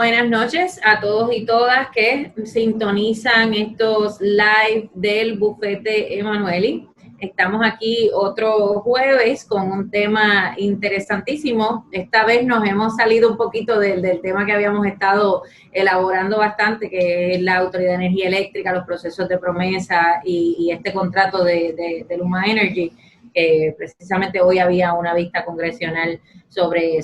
Buenas noches a todos y todas que sintonizan estos live del Bufete Emanueli. Estamos aquí otro jueves con un tema interesantísimo. Esta vez nos hemos salido un poquito del tema que habíamos estado elaborando bastante, que es la Autoridad de Energía Eléctrica, los procesos de promesa y este contrato de Luma Energy. Precisamente hoy había una vista congresional sobre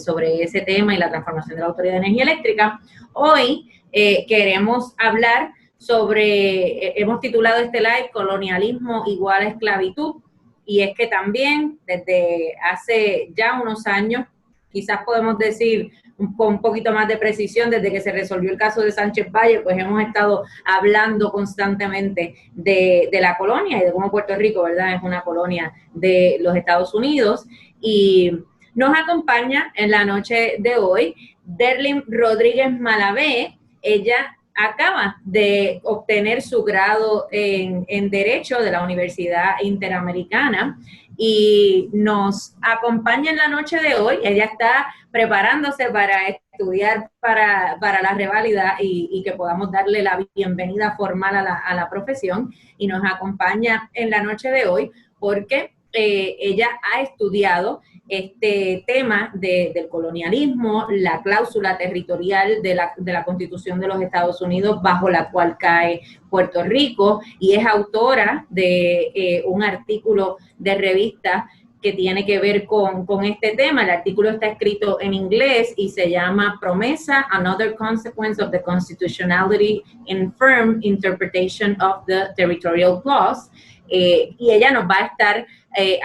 ese tema y la transformación de la Autoridad de Energía Eléctrica. Hoy queremos hablar sobre, hemos titulado este live Colonialismo igual a esclavitud, y es que también desde hace ya unos años, quizás podemos decir con un poquito más de precisión, desde que se resolvió el caso de Sánchez Valle, pues hemos estado hablando constantemente de la colonia y de cómo Puerto Rico, ¿verdad?, es una colonia de los Estados Unidos. Y nos acompaña en la noche de hoy Derlin Rodríguez Malavé. Ella acaba de obtener su grado en Derecho de la Universidad Interamericana y nos acompaña en la noche de hoy. Ella está preparándose para estudiar para la reválida y que podamos darle la bienvenida formal a la profesión, y nos acompaña en la noche de hoy porque ella ha estudiado este tema del colonialismo, la cláusula territorial de la Constitución de los Estados Unidos bajo la cual cae Puerto Rico, y es autora de un artículo de revista que tiene que ver con este tema. El artículo está escrito en inglés y se llama Promesa, Another Consequence of the Constitutionality in Firm Interpretation of the Territorial Clause. Y ella nos va a estar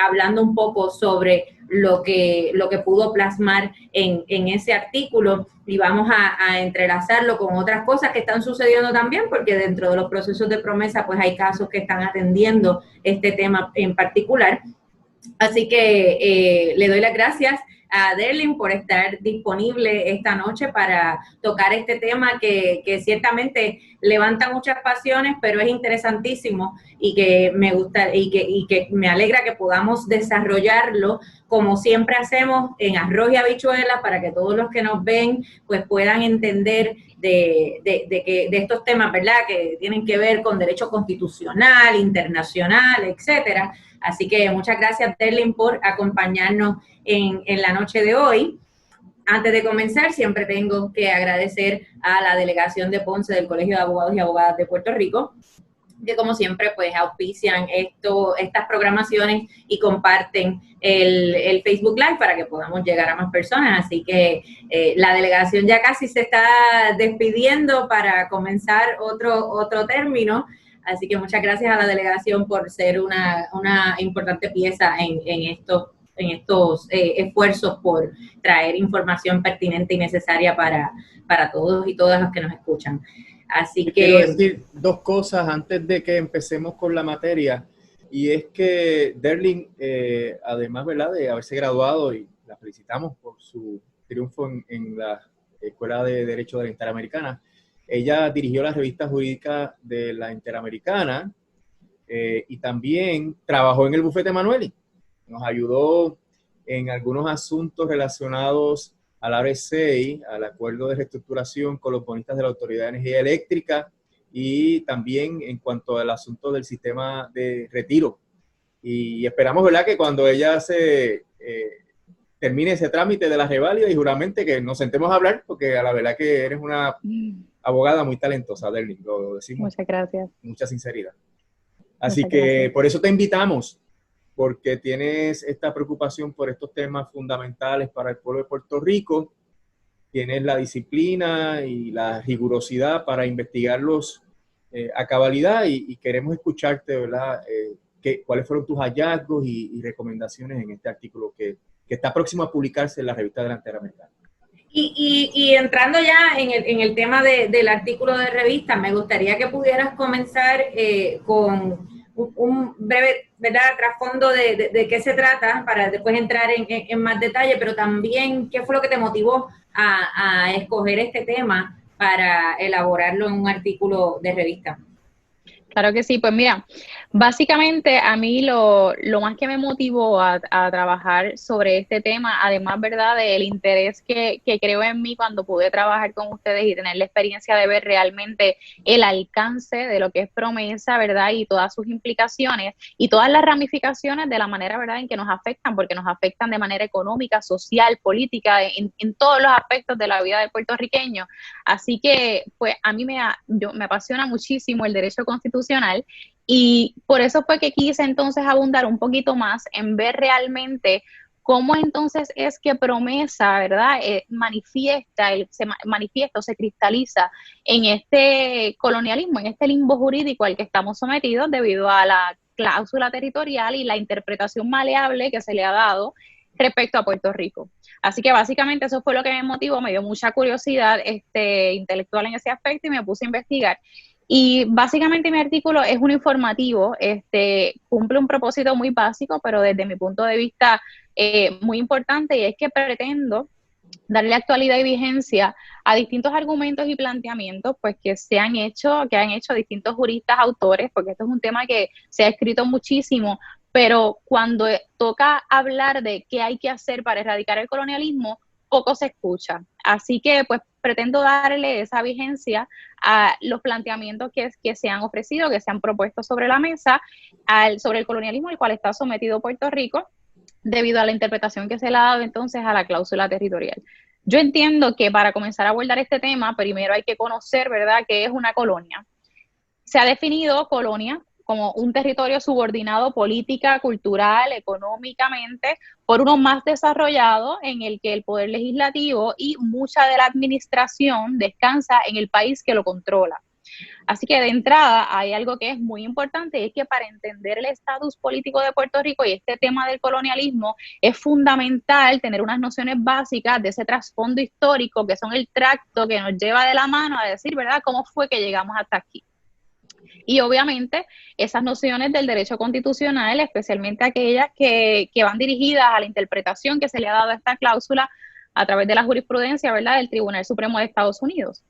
hablando un poco sobre lo que pudo plasmar en ese artículo, y vamos a entrelazarlo con otras cosas que están sucediendo también, porque dentro de los procesos de promesa pues hay casos que están atendiendo este tema en particular. Así que le doy las gracias a Derlin por estar disponible esta noche para tocar este tema que ciertamente levanta muchas pasiones, pero es interesantísimo y que me gusta y que me alegra que podamos desarrollarlo como siempre hacemos, en arroz y habichuelas, para que todos los que nos ven pues puedan entender de estos temas, ¿verdad?, que tienen que ver con derecho constitucional, internacional, etcétera. Así que muchas gracias, Derlin, por acompañarnos en la noche de hoy. Antes de comenzar, siempre tengo que agradecer a la delegación de Ponce del Colegio de Abogados y Abogadas de Puerto Rico, que como siempre pues auspician estas programaciones y comparten el Facebook Live para que podamos llegar a más personas. Así que la delegación ya casi se está despidiendo para comenzar otro término. Así que muchas gracias a la delegación por ser una importante pieza en estos esfuerzos por traer información pertinente y necesaria para todos y todas los que nos escuchan. Así que quiero decir dos cosas antes de que empecemos con la materia, y es que Derlin, además, ¿verdad?, de haberse graduado, y la felicitamos por su triunfo en la Escuela de Derecho de la Interamericana, ella dirigió la revista jurídica de la Interamericana y también trabajó en el Bufete Emanueli. Nos ayudó en algunos asuntos relacionados al RSA, al Acuerdo de Reestructuración con los bonistas de la Autoridad de Energía Eléctrica, y también en cuanto al asunto del sistema de retiro. Y esperamos, ¿verdad?, que cuando ella termine ese trámite de la reválida y juramente que nos sentemos a hablar, porque a la verdad que eres una abogada muy talentosa, Derlin, lo decimos. Muchas gracias. Mucha sinceridad. Así que por eso te invitamos, porque tienes esta preocupación por estos temas fundamentales para el pueblo de Puerto Rico, tienes la disciplina y la rigurosidad para investigarlos a cabalidad, y queremos escucharte, ¿verdad?, cuáles fueron tus hallazgos y recomendaciones en este artículo que está próximo a publicarse en la revista de la Interamericana. Y entrando ya en el tema del artículo de revista, me gustaría que pudieras comenzar con un breve, ¿verdad?, trasfondo de qué se trata, para después entrar en más detalle, pero también qué fue lo que te motivó a escoger este tema para elaborarlo en un artículo de revista. Claro que sí, pues mira, básicamente a mí lo más que me motivó a trabajar sobre este tema, además, ¿verdad?, del interés que creo en mí cuando pude trabajar con ustedes y tener la experiencia de ver realmente el alcance de lo que es Promesa, ¿verdad?, y todas sus implicaciones y todas las ramificaciones de la manera, ¿verdad?, en que nos afectan, porque nos afectan de manera económica, social, política, en todos los aspectos de la vida del puertorriqueño. Así que, pues, a mí me apasiona muchísimo el derecho constitucional y por eso fue que quise entonces abundar un poquito más en ver realmente cómo entonces es que Promesa, ¿verdad?, manifiesta o se cristaliza en este colonialismo, en este limbo jurídico al que estamos sometidos debido a la cláusula territorial y la interpretación maleable que se le ha dado respecto a Puerto Rico. Así que básicamente eso fue lo que me motivó, me dio mucha curiosidad intelectual en ese aspecto y me puse a investigar. Y básicamente mi artículo es un informativo, cumple un propósito muy básico, pero desde mi punto de vista muy importante, y es que pretendo darle actualidad y vigencia a distintos argumentos y planteamientos pues que han hecho distintos juristas, autores, porque esto es un tema que se ha escrito muchísimo, pero cuando toca hablar de qué hay que hacer para erradicar el colonialismo, poco se escucha. Así que pues pretendo darle esa vigencia a los planteamientos que se han ofrecido, que se han propuesto sobre la mesa, sobre el colonialismo al cual está sometido Puerto Rico, debido a la interpretación que se le ha dado entonces a la cláusula territorial. Yo entiendo que para comenzar a abordar este tema, primero hay que conocer, ¿verdad?, qué es una colonia. Se ha definido colonia como un territorio subordinado política, cultural, económicamente, por uno más desarrollado en el que el poder legislativo y mucha de la administración descansa en el país que lo controla. Así que de entrada hay algo que es muy importante, y es que para entender el estatus político de Puerto Rico y este tema del colonialismo es fundamental tener unas nociones básicas de ese trasfondo histórico, que son el tracto que nos lleva de la mano a decir, ¿verdad?, cómo fue que llegamos hasta aquí. Y obviamente esas nociones del derecho constitucional, especialmente aquellas que van dirigidas a la interpretación que se le ha dado a esta cláusula a través de la jurisprudencia, ¿verdad?, del Tribunal Supremo de Estados Unidos.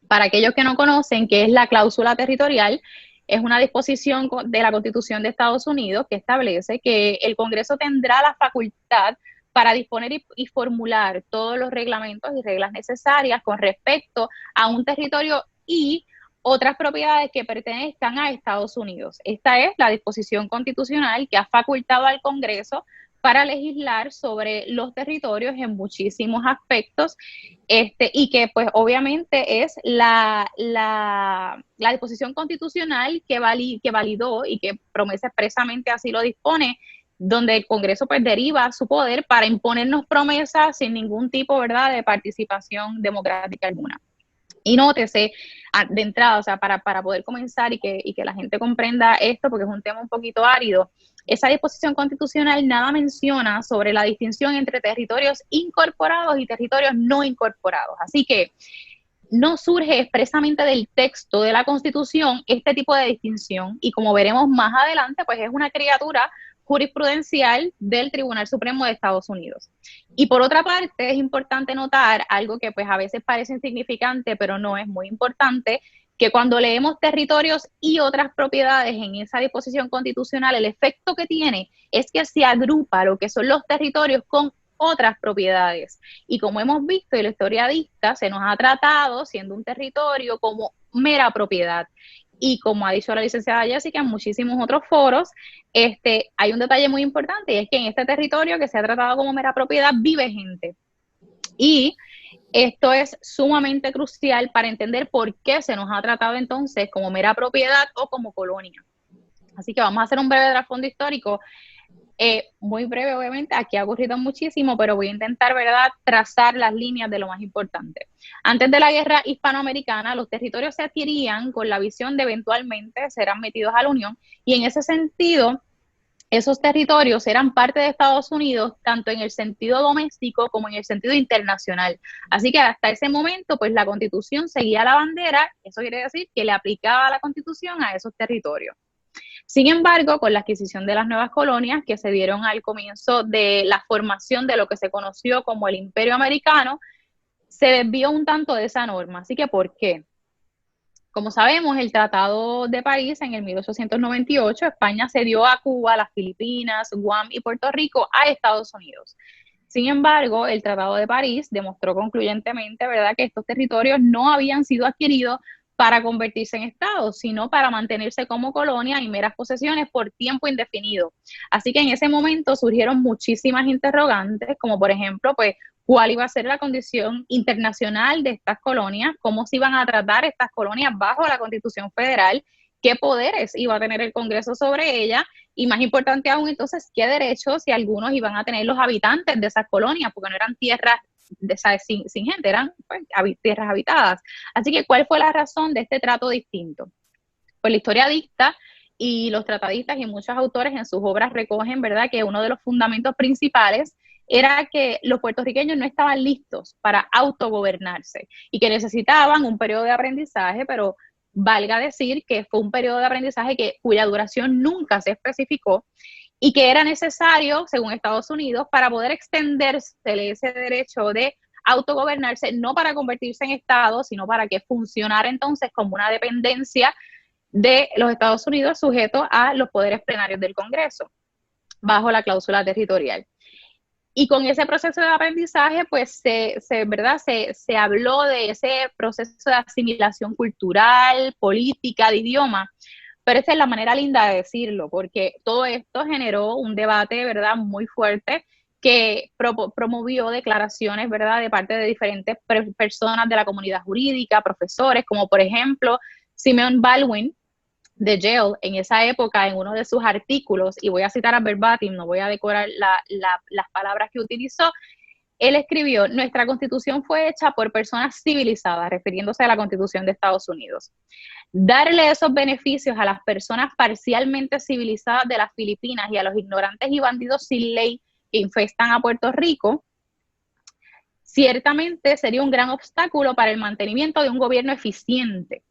Para aquellos que no conocen qué es la cláusula territorial, es una disposición de la Constitución de Estados Unidos que establece que el Congreso tendrá la facultad para disponer y formular todos los reglamentos y reglas necesarias con respecto a un territorio y otras propiedades que pertenezcan a Estados Unidos. Esta es la disposición constitucional que ha facultado al Congreso para legislar sobre los territorios en muchísimos aspectos, y que pues obviamente es la disposición constitucional que validó y que Promesa expresamente así lo dispone, donde el Congreso pues deriva su poder para imponernos promesas sin ningún tipo, ¿verdad?, de participación democrática alguna. Y nótese de entrada, o sea, para poder comenzar y que la gente comprenda esto, porque es un tema un poquito árido, esa disposición constitucional nada menciona sobre la distinción entre territorios incorporados y territorios no incorporados. Así que no surge expresamente del texto de la Constitución este tipo de distinción, y como veremos más adelante, pues es una criatura jurisprudencial del Tribunal Supremo de Estados Unidos. Y por otra parte, es importante notar algo que pues a veces parece insignificante, pero no, es muy importante, que cuando leemos territorios y otras propiedades en esa disposición constitucional, el efecto que tiene es que se agrupa lo que son los territorios con otras propiedades. Y como hemos visto, y la historia dicta, se nos ha tratado, siendo un territorio, como mera propiedad. Y como ha dicho la licenciada Jessica en muchísimos otros foros, hay un detalle muy importante, y es que en este territorio que se ha tratado como mera propiedad vive gente. Y esto es sumamente crucial para entender por qué se nos ha tratado entonces como mera propiedad o como colonia. Así que vamos a hacer un breve trasfondo histórico, muy breve obviamente, aquí ha ocurrido muchísimo, pero voy a intentar, ¿verdad?, trazar las líneas de lo más importante. Antes de la guerra hispanoamericana, los territorios se adquirían con la visión de eventualmente ser admitidos a la Unión, y en ese sentido, esos territorios eran parte de Estados Unidos, tanto en el sentido doméstico como en el sentido internacional. Así que hasta ese momento, pues la Constitución seguía la bandera, eso quiere decir que le aplicaba la Constitución a esos territorios. Sin embargo, con la adquisición de las nuevas colonias que se dieron al comienzo de la formación de lo que se conoció como el Imperio Americano, se desvió un tanto de esa norma. Así que, ¿por qué? Como sabemos, el Tratado de París en el 1898, España cedió a Cuba, las Filipinas, Guam y Puerto Rico a Estados Unidos. Sin embargo, el Tratado de París demostró concluyentemente, ¿verdad?, que estos territorios no habían sido adquiridos para convertirse en estados, sino para mantenerse como colonia y meras posesiones por tiempo indefinido. Así que en ese momento surgieron muchísimas interrogantes, como por ejemplo, pues, cuál iba a ser la condición internacional de estas colonias, cómo se iban a tratar estas colonias bajo la Constitución Federal, qué poderes iba a tener el Congreso sobre ellas, y más importante aún, entonces, qué derechos y algunos iban a tener los habitantes de esas colonias, porque no eran tierras sin gente, eran pues, tierras habitadas. Así que, ¿cuál fue la razón de este trato distinto? Pues la historia dicta y los tratadistas y muchos autores en sus obras recogen, ¿verdad?, que uno de los fundamentos principales era que los puertorriqueños no estaban listos para autogobernarse y que necesitaban un periodo de aprendizaje, pero valga decir que fue un periodo de aprendizaje cuya duración nunca se especificó y que era necesario, según Estados Unidos, para poder extenderse ese derecho de autogobernarse, no para convertirse en Estado, sino para que funcionara entonces como una dependencia de los Estados Unidos sujeto a los poderes plenarios del Congreso, bajo la cláusula territorial. Y con ese proceso de aprendizaje, pues se habló de ese proceso de asimilación cultural, política, de idioma, pero esa es la manera linda de decirlo, porque todo esto generó un debate, ¿verdad?, muy fuerte, que promovió declaraciones, ¿verdad?, de parte de diferentes personas de la comunidad jurídica, profesores, como por ejemplo Simeon Baldwin, de Yale, en esa época, en uno de sus artículos, y voy a citar a verbatim, no voy a decorar las palabras que utilizó, él escribió: nuestra constitución fue hecha por personas civilizadas, refiriéndose a la constitución de Estados Unidos. Darle esos beneficios a las personas parcialmente civilizadas de las Filipinas y a los ignorantes y bandidos sin ley que infestan a Puerto Rico, ciertamente sería un gran obstáculo para el mantenimiento de un gobierno eficiente.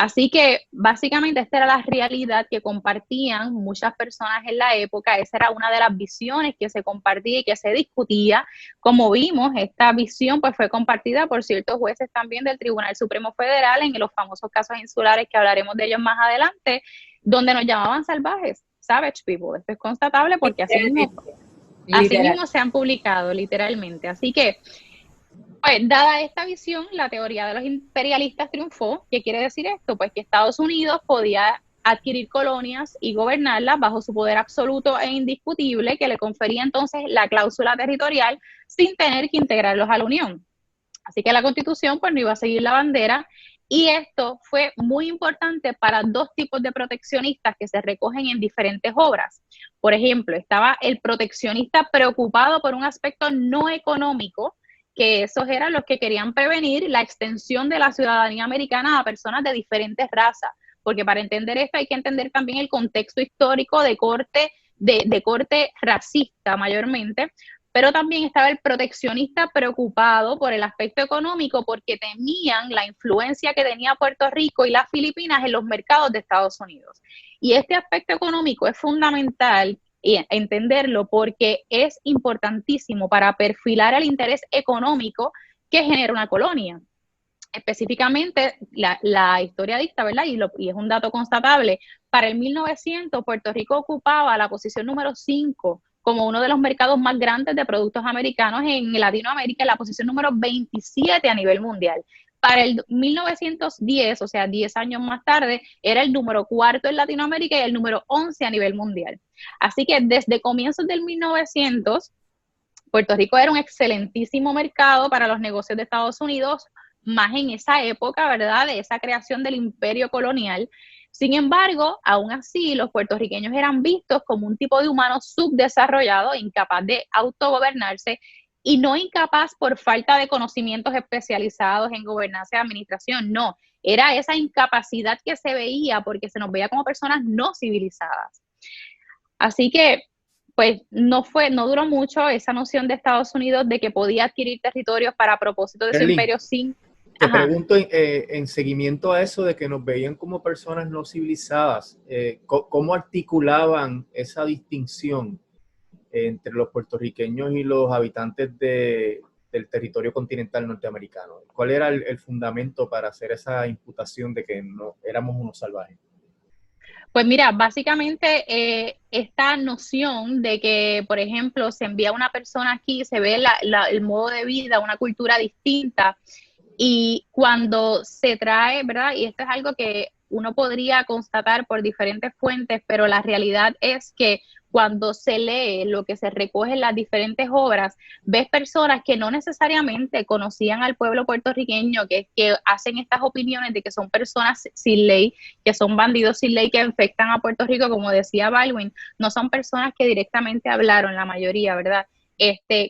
Así que básicamente esta era la realidad que compartían muchas personas en la época. Esa era una de las visiones que se compartía y que se discutía. Como vimos, esta visión pues fue compartida por ciertos jueces también del Tribunal Supremo Federal en los famosos casos insulares, que hablaremos de ellos más adelante, donde nos llamaban salvajes, savage people. Esto es constatable porque así mismo se han publicado literalmente. Así que, pues, dada esta visión, la teoría de los imperialistas triunfó. ¿Qué quiere decir esto? Pues que Estados Unidos podía adquirir colonias y gobernarlas bajo su poder absoluto e indiscutible, que le confería entonces la cláusula territorial sin tener que integrarlos a la Unión. Así que la Constitución pues no iba a seguir la bandera, y esto fue muy importante para dos tipos de proteccionistas que se recogen en diferentes obras. Por ejemplo, estaba el proteccionista preocupado por un aspecto no económico, que esos eran los que querían prevenir la extensión de la ciudadanía americana a personas de diferentes razas, porque para entender esto hay que entender también el contexto histórico de corte racista mayormente, pero también estaba el proteccionista preocupado por el aspecto económico, porque temían la influencia que tenía Puerto Rico y las Filipinas en los mercados de Estados Unidos. Y este aspecto económico es fundamental entenderlo, porque es importantísimo para perfilar el interés económico que genera una colonia. Específicamente, la historia dicta, ¿verdad? Y es un dato constatable. Para el 1900, Puerto Rico ocupaba la posición número 5 como uno de los mercados más grandes de productos americanos en Latinoamérica, en la posición número 27 a nivel mundial. Para el 1910, o sea, 10 años más tarde, era el número 4 en Latinoamérica y el número 11 a nivel mundial. Así que desde comienzos del 1900, Puerto Rico era un excelentísimo mercado para los negocios de Estados Unidos, más en esa época, ¿verdad?, de esa creación del imperio colonial. Sin embargo, aún así, los puertorriqueños eran vistos como un tipo de humano subdesarrollado, incapaz de autogobernarse, y no incapaz por falta de conocimientos especializados en gobernanza y administración, no, era esa incapacidad que se veía porque se nos veía como personas no civilizadas. Así que, pues, no duró mucho esa noción de Estados Unidos de que podía adquirir territorios para propósito de su imperio sin... Te pregunto en seguimiento a eso de que nos veían como personas no civilizadas, ¿cómo articulaban esa distinción entre los puertorriqueños y los habitantes del del territorio continental norteamericano. ¿Cuál era el fundamento para hacer esa imputación de que no éramos unos salvajes? Pues mira, básicamente esta noción de que, por ejemplo, se envía una persona aquí, se ve el modo de vida, una cultura distinta, y cuando se trae, ¿verdad? Y esto es algo que uno podría constatar por diferentes fuentes, pero la realidad es que cuando se lee lo que se recoge en las diferentes obras, ves personas que no necesariamente conocían al pueblo puertorriqueño, que hacen estas opiniones de que son personas sin ley, que son bandidos sin ley que infectan a Puerto Rico, como decía Baldwin, no son personas que directamente hablaron, la mayoría, ¿verdad?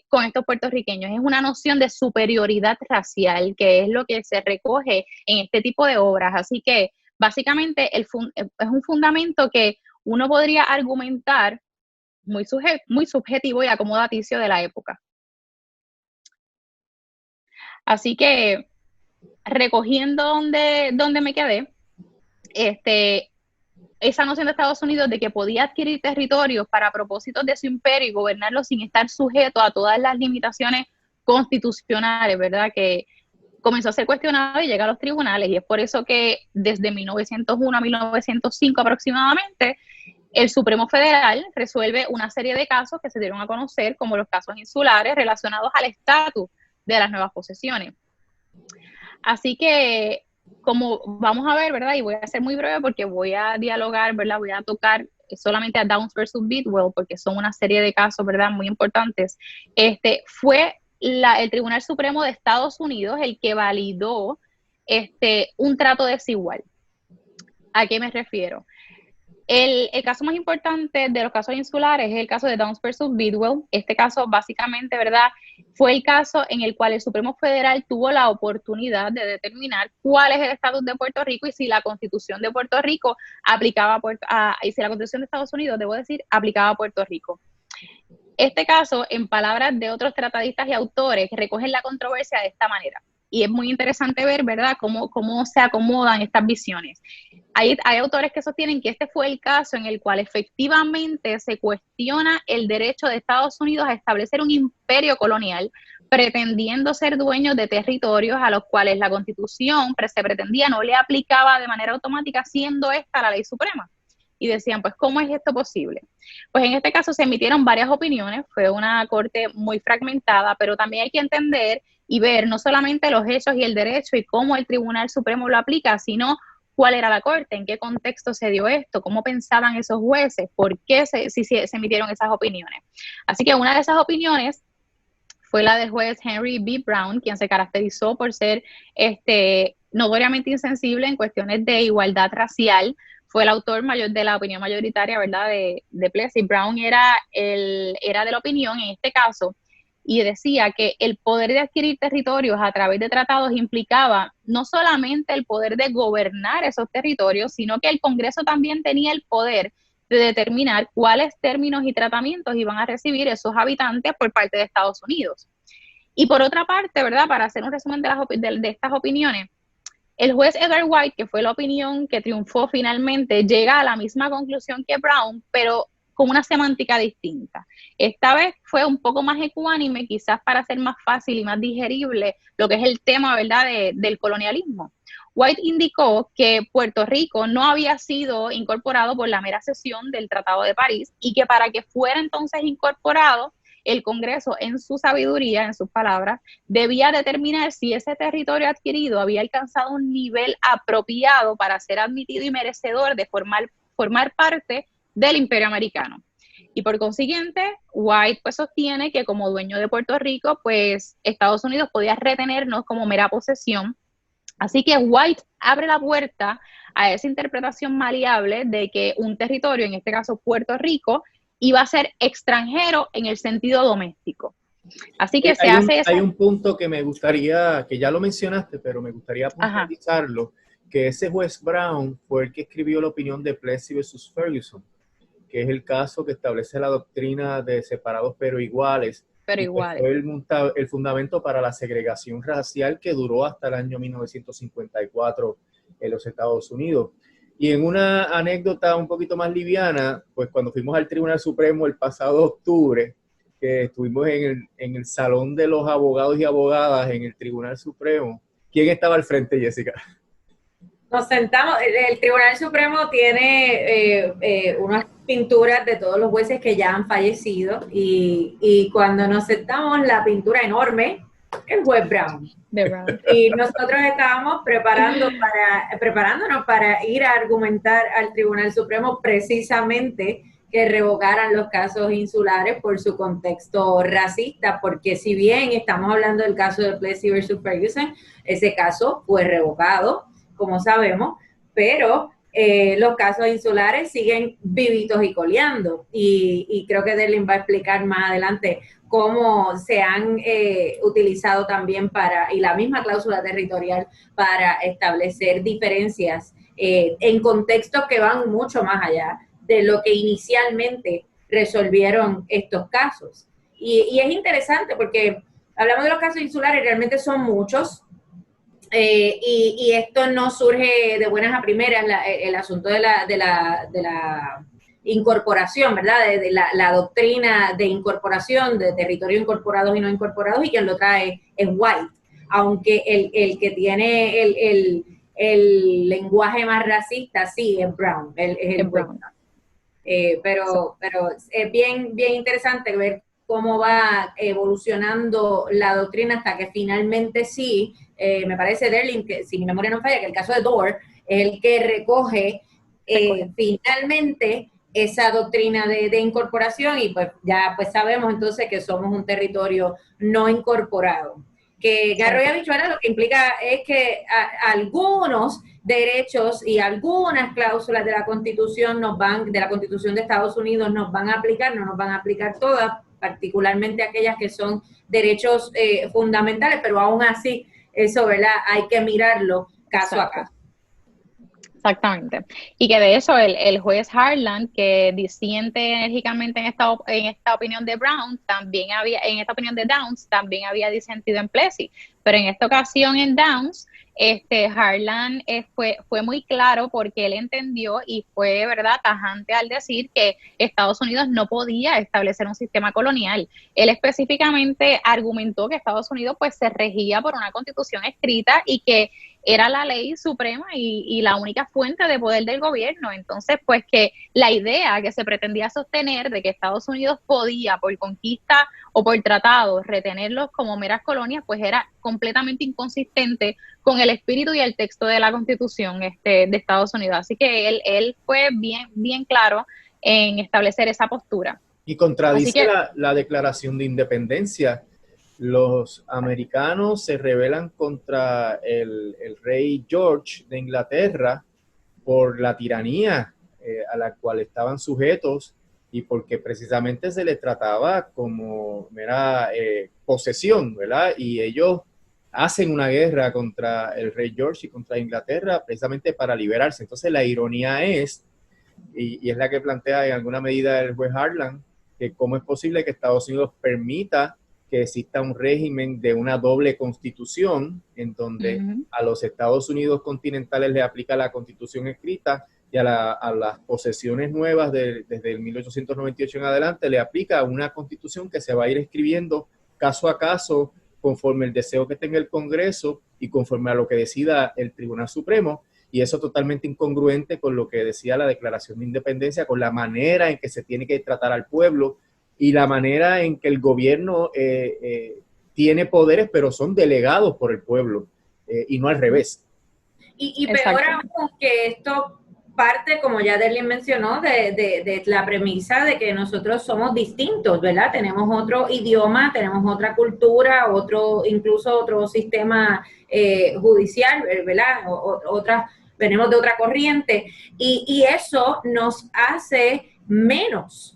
Con estos puertorriqueños. Es una noción de superioridad racial, que es lo que se recoge en este tipo de obras. Así que básicamente es un fundamento que uno podría argumentar muy subjetivo y acomodaticio de la época. Así que, recogiendo donde me quedé, esa noción de Estados Unidos de que podía adquirir territorios para propósitos de su imperio y gobernarlo sin estar sujeto a todas las limitaciones constitucionales, ¿verdad? Que comenzó a ser cuestionado y llega a los tribunales, y es por eso que desde 1901 a 1905 aproximadamente, el Supremo Federal resuelve una serie de casos que se dieron a conocer como los casos insulares relacionados al estatus de las nuevas posesiones. Así que, como vamos a ver, ¿verdad? Y voy a ser muy breve porque voy a dialogar, ¿verdad? Voy a tocar solamente a Downs versus Bidwell porque son una serie de casos, ¿verdad? Muy importantes. Fue el Tribunal Supremo de Estados Unidos el que validó un trato desigual. ¿A qué me refiero? El caso más importante de los casos insulares es el caso de Downs versus Bidwell. Este caso, básicamente, ¿verdad?, fue el caso en el cual el Supremo Federal tuvo la oportunidad de determinar cuál es el estatus de Puerto Rico y si la Constitución de Puerto Rico aplicaba y si la Constitución de Estados Unidos, debo decir, aplicaba a Puerto Rico. Este caso, en palabras de otros tratadistas y autores, recogen la controversia de esta manera. Y es muy interesante ver, ¿verdad?, cómo se acomodan estas visiones. Hay autores que sostienen que este fue el caso en el cual efectivamente se cuestiona el derecho de Estados Unidos a establecer un imperio colonial, pretendiendo ser dueños de territorios a los cuales la Constitución se pretendía no le aplicaba de manera automática, siendo esta la ley suprema. Y decían, pues, ¿cómo es esto posible? Pues en este caso se emitieron varias opiniones, fue una corte muy fragmentada, pero también hay que entender y ver no solamente los hechos y el derecho y cómo el Tribunal Supremo lo aplica, sino cuál era la corte, en qué contexto se dio esto, cómo pensaban esos jueces, por qué se emitieron esas opiniones. Así que una de esas opiniones fue la del juez Henry B. Brown, quien se caracterizó por ser notoriamente insensible en cuestiones de igualdad racial. Fue el autor mayor de la opinión mayoritaria, ¿verdad?, de Plessy. Brown era de la opinión en este caso y decía que el poder de adquirir territorios a través de tratados implicaba no solamente el poder de gobernar esos territorios, sino que el Congreso también tenía el poder de determinar cuáles términos y tratamientos iban a recibir esos habitantes por parte de Estados Unidos. Y por otra parte, ¿verdad?, para hacer un resumen de estas opiniones, el juez Edward White, que fue la opinión que triunfó finalmente, llega a la misma conclusión que Brown, pero con una semántica distinta. Esta vez fue un poco más ecuánime, quizás para hacer más fácil y más digerible lo que es el tema, ¿verdad?, del colonialismo. White indicó que Puerto Rico no había sido incorporado por la mera cesión del Tratado de París y que para que fuera entonces incorporado, el Congreso, en su sabiduría, en sus palabras, debía determinar si ese territorio adquirido había alcanzado un nivel apropiado para ser admitido y merecedor de formar parte del Imperio Americano. Y por consiguiente, White pues sostiene que como dueño de Puerto Rico, pues Estados Unidos podía retenernos como mera posesión. Así que White abre la puerta a esa interpretación maleable de que un territorio, en este caso Puerto Rico, iba a ser extranjero en el sentido doméstico. Así que hay un punto que me gustaría, que ya lo mencionaste, pero me gustaría puntualizarlo, que ese juez Brown fue el que escribió la opinión de Plessy versus Ferguson, que es el caso que establece la doctrina de separados pero iguales. Pero iguales. Fue el fundamento para la segregación racial que duró hasta el año 1954 en los Estados Unidos. Y en una anécdota un poquito más liviana, pues cuando fuimos al Tribunal Supremo el pasado octubre, que estuvimos en el salón de los abogados y abogadas en el Tribunal Supremo. ¿Quién estaba al frente, Jessica? Nos sentamos, el Tribunal Supremo tiene unas pinturas de todos los jueces que ya han fallecido y cuando nos sentamos, la pintura enorme, el juez Brown. Y nosotros estábamos preparándonos para ir a argumentar al Tribunal Supremo precisamente que revocaran los casos insulares por su contexto racista, porque si bien estamos hablando del caso de Plessy versus Ferguson, ese caso fue revocado, como sabemos, pero los casos insulares siguen vivitos y coleando, y creo que Derlin va a explicar más adelante cómo se han utilizado también y la misma cláusula territorial para establecer diferencias en contextos que van mucho más allá de lo que inicialmente resolvieron estos casos. Y es interesante porque hablamos de los casos insulares, realmente son muchos, y esto no surge de buenas a primeras, el asunto de la incorporación, ¿verdad? De la doctrina de incorporación, de territorios incorporados y no incorporados, y quien lo trae es White, aunque el que tiene el lenguaje más racista, sí, es Brown, es el Brown. Pero es bien interesante ver cómo va evolucionando la doctrina hasta que finalmente sí, me parece, Derlin, que si mi memoria no falla, que el caso de Doar es el que recoge finalmente esa doctrina de incorporación, y pues ya pues sabemos entonces que somos un territorio no incorporado. Que Garro y Habichuela lo que implica es que algunos derechos y algunas cláusulas de la Constitución de la Constitución de Estados Unidos nos van a aplicar, no nos van a aplicar todas, particularmente aquellas que son derechos fundamentales, pero aún así eso, ¿verdad? Hay que mirarlo caso a caso. Exactamente. Y que de hecho el juez Harlan, que disiente enérgicamente en esta opinión de Brown, en esta opinión de Downs, también había disentido en Plessy. Pero en esta ocasión en Downs, Harlan fue muy claro porque él entendió y fue, ¿verdad?, tajante al decir que Estados Unidos no podía establecer un sistema colonial. Él específicamente argumentó que Estados Unidos pues se regía por una constitución escrita y que era la ley suprema y la única fuente de poder del gobierno. Entonces, pues que la idea que se pretendía sostener de que Estados Unidos podía, por conquista o por tratado, retenerlos como meras colonias, pues era completamente inconsistente con el espíritu y el texto de la Constitución de Estados Unidos. Así que él fue bien claro en establecer esa postura. Y contradice la Declaración de Independencia. Los americanos se rebelan contra el rey George de Inglaterra por la tiranía a la cual estaban sujetos y porque precisamente se les trataba como mera posesión, ¿verdad? Y ellos hacen una guerra contra el rey George y contra Inglaterra precisamente para liberarse. Entonces la ironía es, y es la que plantea en alguna medida el juez Harlan, que cómo es posible que Estados Unidos permita que exista un régimen de una doble constitución en donde a los Estados Unidos continentales le aplica la constitución escrita y a las posesiones nuevas desde el 1898 en adelante le aplica una constitución que se va a ir escribiendo caso a caso conforme el deseo que tenga el Congreso y conforme a lo que decida el Tribunal Supremo, y eso totalmente incongruente con lo que decía la Declaración de Independencia, con la manera en que se tiene que tratar al pueblo y la manera en que el gobierno tiene poderes, pero son delegados por el pueblo, y no al revés. Y peor aún que esto parte, como ya Derlin mencionó, de la premisa de que nosotros somos distintos, ¿verdad? Tenemos otro idioma, tenemos otra cultura, incluso otro sistema judicial, ¿verdad? Venimos de otra corriente, y eso nos hace menos.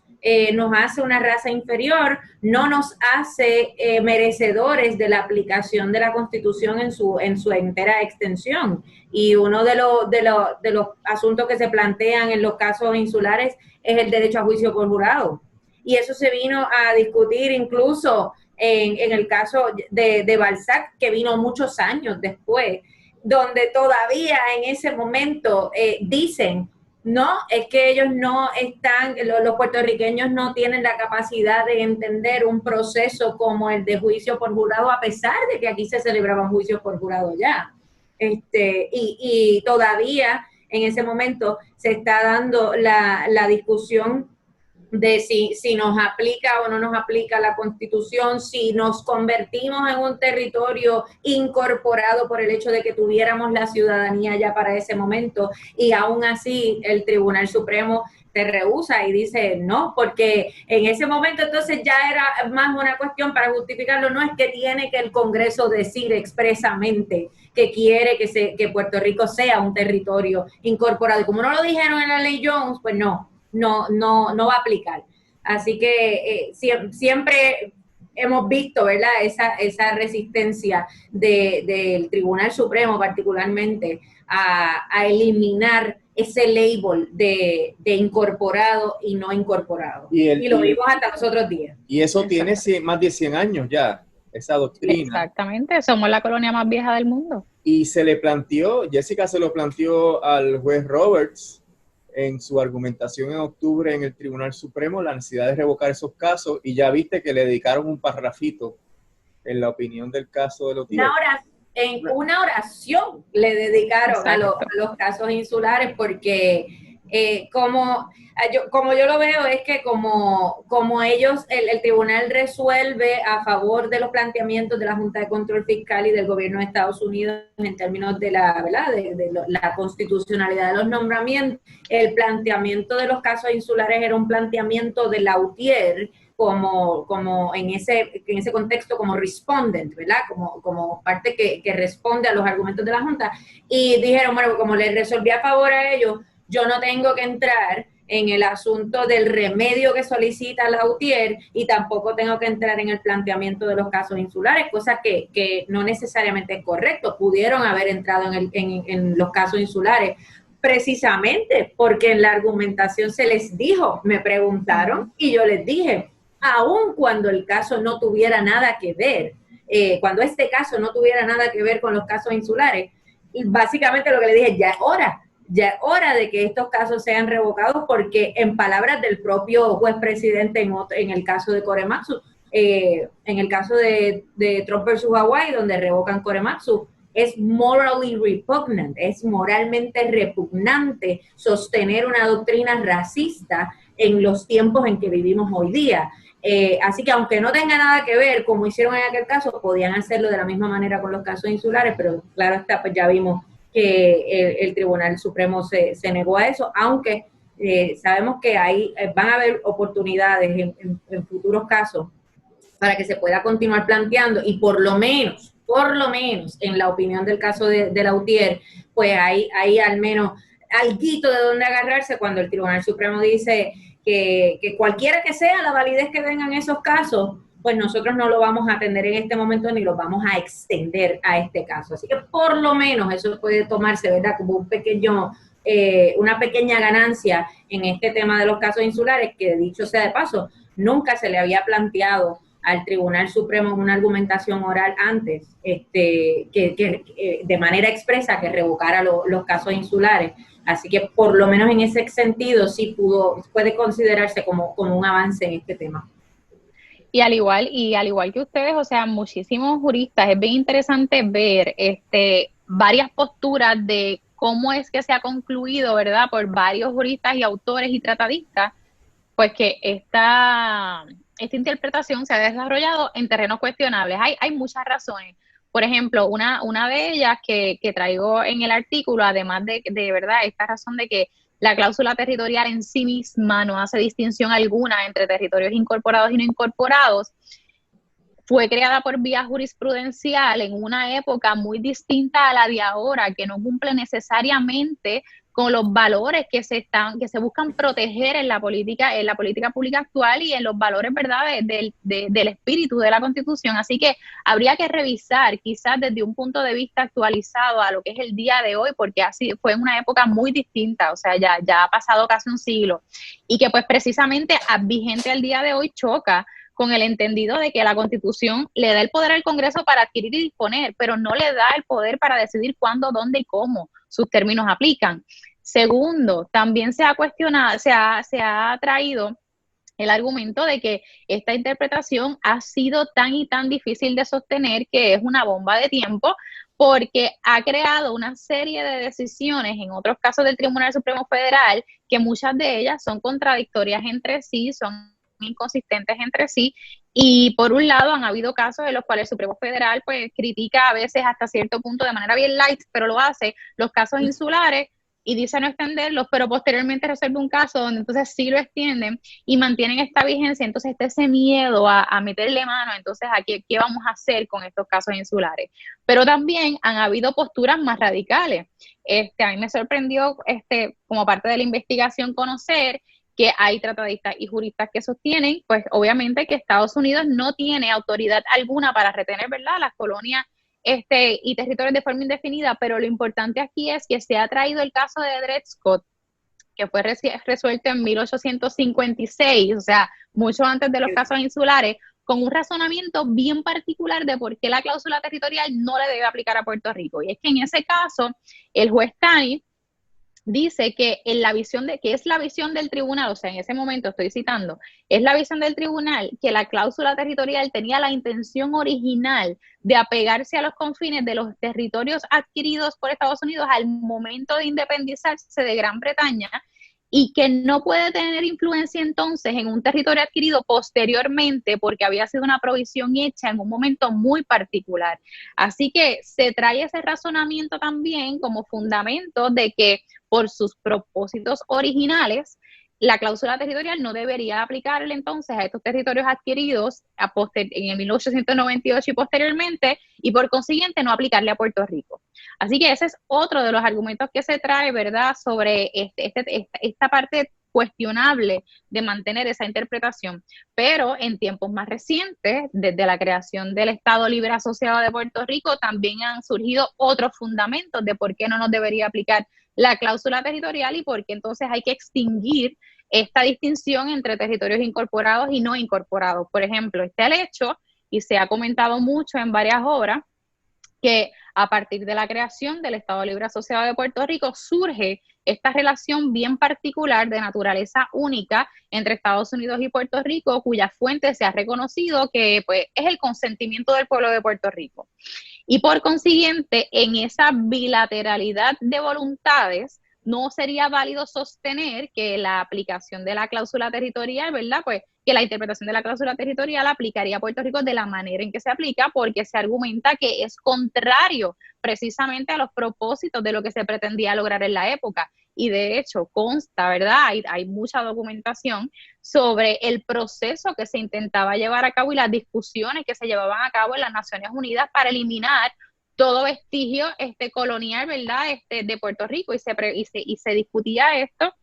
Nos hace una raza inferior, no nos hace merecedores de la aplicación de la Constitución en su entera extensión. Y uno de los asuntos que se plantean en los casos insulares es el derecho a juicio por jurado. Y eso se vino a discutir incluso en el caso de Balzac, que vino muchos años después, donde todavía en ese momento dicen No, es que ellos no están, los puertorriqueños no tienen la capacidad de entender un proceso como el de juicio por jurado, a pesar de que aquí se celebraban juicios por jurado ya. Y todavía en ese momento se está dando la discusión de si nos aplica o no nos aplica la Constitución, si nos convertimos en un territorio incorporado por el hecho de que tuviéramos la ciudadanía ya para ese momento, y aún así el Tribunal Supremo se rehúsa y dice no, porque en ese momento entonces ya era más una cuestión para justificarlo, no es que tiene que el Congreso decir expresamente que quiere que Puerto Rico sea un territorio incorporado, y como no lo dijeron en la ley Jones, pues no va a aplicar. Así que siempre hemos visto, ¿verdad?, esa resistencia del Tribunal Supremo particularmente a eliminar ese label de incorporado y no incorporado. Y lo vimos hasta los otros días. Y eso tiene más de 100 años ya, esa doctrina. Exactamente, somos la colonia más vieja del mundo. Y se le planteó, Jessica se lo planteó al juez Roberts en su argumentación en octubre en el Tribunal Supremo, la necesidad de revocar esos casos, y ya viste que le dedicaron un parrafito en la opinión del caso de los una oración le dedicaron a los casos insulares, porque como yo lo veo es que como ellos, el tribunal resuelve a favor de los planteamientos de la Junta de Control Fiscal y del gobierno de Estados Unidos en términos de la constitucionalidad de los nombramientos, el planteamiento de los casos insulares era un planteamiento de Lautier como en ese contexto como respondent, ¿verdad? Como parte que responde a los argumentos de la Junta, y dijeron, bueno, como les resolví a favor a ellos, yo no tengo que entrar en el asunto del remedio que solicita Lautier, y tampoco tengo que entrar en el planteamiento de los casos insulares, cosa que no necesariamente es correcto. Pudieron haber entrado en los casos insulares, precisamente porque en la argumentación se les dijo, me preguntaron y yo les dije, aun cuando el caso no tuviera nada que ver, cuando este caso no tuviera nada que ver con los casos insulares, y básicamente lo que le dije, ya es hora de que estos casos sean revocados, porque en palabras del propio juez presidente en el caso de Korematsu, en el caso de Trump versus Hawaii, donde revocan Korematsu, es morally repugnant, es moralmente repugnante sostener una doctrina racista en los tiempos en que vivimos hoy día. Así que aunque no tenga nada que ver, como hicieron en aquel caso, podían hacerlo de la misma manera con los casos insulares, pero claro está, pues ya vimos que el Tribunal Supremo se negó a eso, aunque sabemos que van a haber oportunidades en futuros casos para que se pueda continuar planteando, y por lo menos, en la opinión del caso de Lautier, pues hay al menos alguito de donde agarrarse cuando el Tribunal Supremo dice que cualquiera que sea la validez que vengan esos casos, pues nosotros no lo vamos a atender en este momento ni lo vamos a extender a este caso. Así que por lo menos eso puede tomarse, ¿verdad?, como una pequeña ganancia en este tema de los casos insulares, que dicho sea de paso, nunca se le había planteado al Tribunal Supremo una argumentación oral antes, que de manera expresa que revocara los casos insulares. Así que por lo menos en ese sentido sí puede considerarse como un avance en este tema. Y al igual que ustedes, o sea, muchísimos juristas, es bien interesante ver varias posturas de cómo es que se ha concluido, ¿verdad?, por varios juristas y autores y tratadistas, pues que esta interpretación se ha desarrollado en terrenos cuestionables. Hay muchas razones. Por ejemplo, una de ellas que traigo en el artículo, además de verdad, esta razón de que la cláusula territorial en sí misma no hace distinción alguna entre territorios incorporados y no incorporados, fue creada por vía jurisprudencial en una época muy distinta a la de ahora, que no cumple necesariamente con los valores que se buscan proteger en la política pública actual y en los valores, ¿verdad?, del espíritu de la Constitución. Así que habría que revisar quizás desde un punto de vista actualizado a lo que es el día de hoy, porque así fue en una época muy distinta, o sea, ya ha pasado casi un siglo, y que pues precisamente vigente al día de hoy choca con el entendido de que la Constitución le da el poder al Congreso para adquirir y disponer, pero no le da el poder para decidir cuándo, dónde y cómo sus términos aplican. Segundo, también se ha cuestionado, se ha traído el argumento de que esta interpretación ha sido tan y tan difícil de sostener que es una bomba de tiempo, porque ha creado una serie de decisiones en otros casos del Tribunal Supremo Federal que muchas de ellas son contradictorias entre sí, son inconsistentes entre sí, y por un lado han habido casos en los cuales el Supremo Federal pues critica a veces hasta cierto punto de manera bien light, pero lo hace, los casos insulares, y dice no extenderlos, pero posteriormente resuelve un caso donde entonces sí lo extienden y mantienen esta vigencia. Entonces está ese miedo a meterle mano, entonces a qué vamos a hacer con estos casos insulares. Pero también han habido posturas más radicales. A mí me sorprendió como parte de la investigación conocer que hay tratadistas y juristas que sostienen, pues obviamente que Estados Unidos no tiene autoridad alguna para retener, ¿verdad?, las colonias y territorios de forma indefinida, pero lo importante aquí es que se ha traído el caso de Dred Scott, que fue resuelto en 1856, o sea, mucho antes de los casos insulares, con un razonamiento bien particular de por qué la cláusula territorial no le debe aplicar a Puerto Rico. Y es que en ese caso, el juez Taney dice que en la visión que es la visión del tribunal, o sea, en ese momento estoy citando, es la visión del tribunal que la cláusula territorial tenía la intención original de apegarse a los confines de los territorios adquiridos por Estados Unidos al momento de independizarse de Gran Bretaña, y que no puede tener influencia entonces en un territorio adquirido posteriormente porque había sido una provisión hecha en un momento muy particular. Así que se trae ese razonamiento también como fundamento de que por sus propósitos originales, la cláusula territorial no debería aplicarle entonces a estos territorios adquiridos en el 1898 y posteriormente, y por consiguiente no aplicarle a Puerto Rico. Así que ese es otro de los argumentos que se trae, ¿verdad?, sobre esta parte cuestionable de mantener esa interpretación. Pero en tiempos más recientes, desde la creación del Estado Libre Asociado de Puerto Rico, también han surgido otros fundamentos de por qué no nos debería aplicar la cláusula territorial y por qué entonces hay que extinguir esta distinción entre territorios incorporados y no incorporados. Por ejemplo, está el hecho, y se ha comentado mucho en varias obras, que a partir de la creación del Estado Libre Asociado de Puerto Rico surge esta relación bien particular de naturaleza única entre Estados Unidos y Puerto Rico, cuya fuente se ha reconocido que pues, es el consentimiento del pueblo de Puerto Rico. Y por consiguiente, en esa bilateralidad de voluntades, no sería válido sostener que la aplicación de la cláusula territorial, ¿verdad?, pues que la interpretación de la cláusula territorial aplicaría a Puerto Rico de la manera en que se aplica, porque se argumenta que es contrario precisamente a los propósitos de lo que se pretendía lograr en la época. Y de hecho consta, ¿verdad?, hay mucha documentación sobre el proceso que se intentaba llevar a cabo y las discusiones que se llevaban a cabo en las Naciones Unidas para eliminar todo vestigio colonial, ¿verdad?, de Puerto Rico, y se discutía esto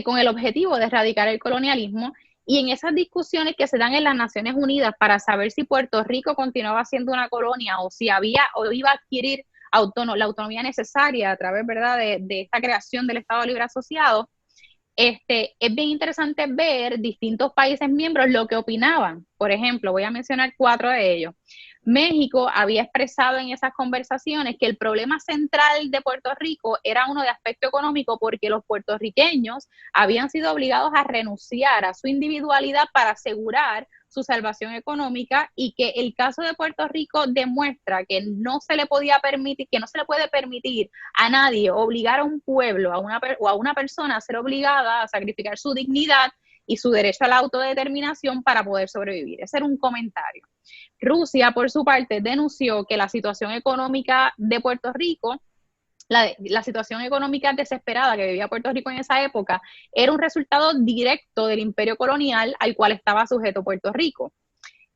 con el objetivo de erradicar el colonialismo. Y en esas discusiones que se dan en las Naciones Unidas para saber si Puerto Rico continuaba siendo una colonia o si había o iba a adquirir la autonomía necesaria a través, ¿verdad?, de esta creación del Estado Libre Asociado, es bien interesante ver distintos países miembros lo que opinaban. Por ejemplo, voy a mencionar 4 de ellos. México había expresado en esas conversaciones que el problema central de Puerto Rico era uno de aspecto económico, porque los puertorriqueños habían sido obligados a renunciar a su individualidad para asegurar su salvación económica, y que el caso de Puerto Rico demuestra que no se le podía permitir, que no se le puede permitir a nadie obligar a un pueblo o a una persona a ser obligada a sacrificar su dignidad y su derecho a la autodeterminación para poder sobrevivir. Ese era un comentario. Rusia, por su parte, denunció que la situación económica de Puerto Rico, la situación económica desesperada que vivía Puerto Rico en esa época, era un resultado directo del imperio colonial al cual estaba sujeto Puerto Rico.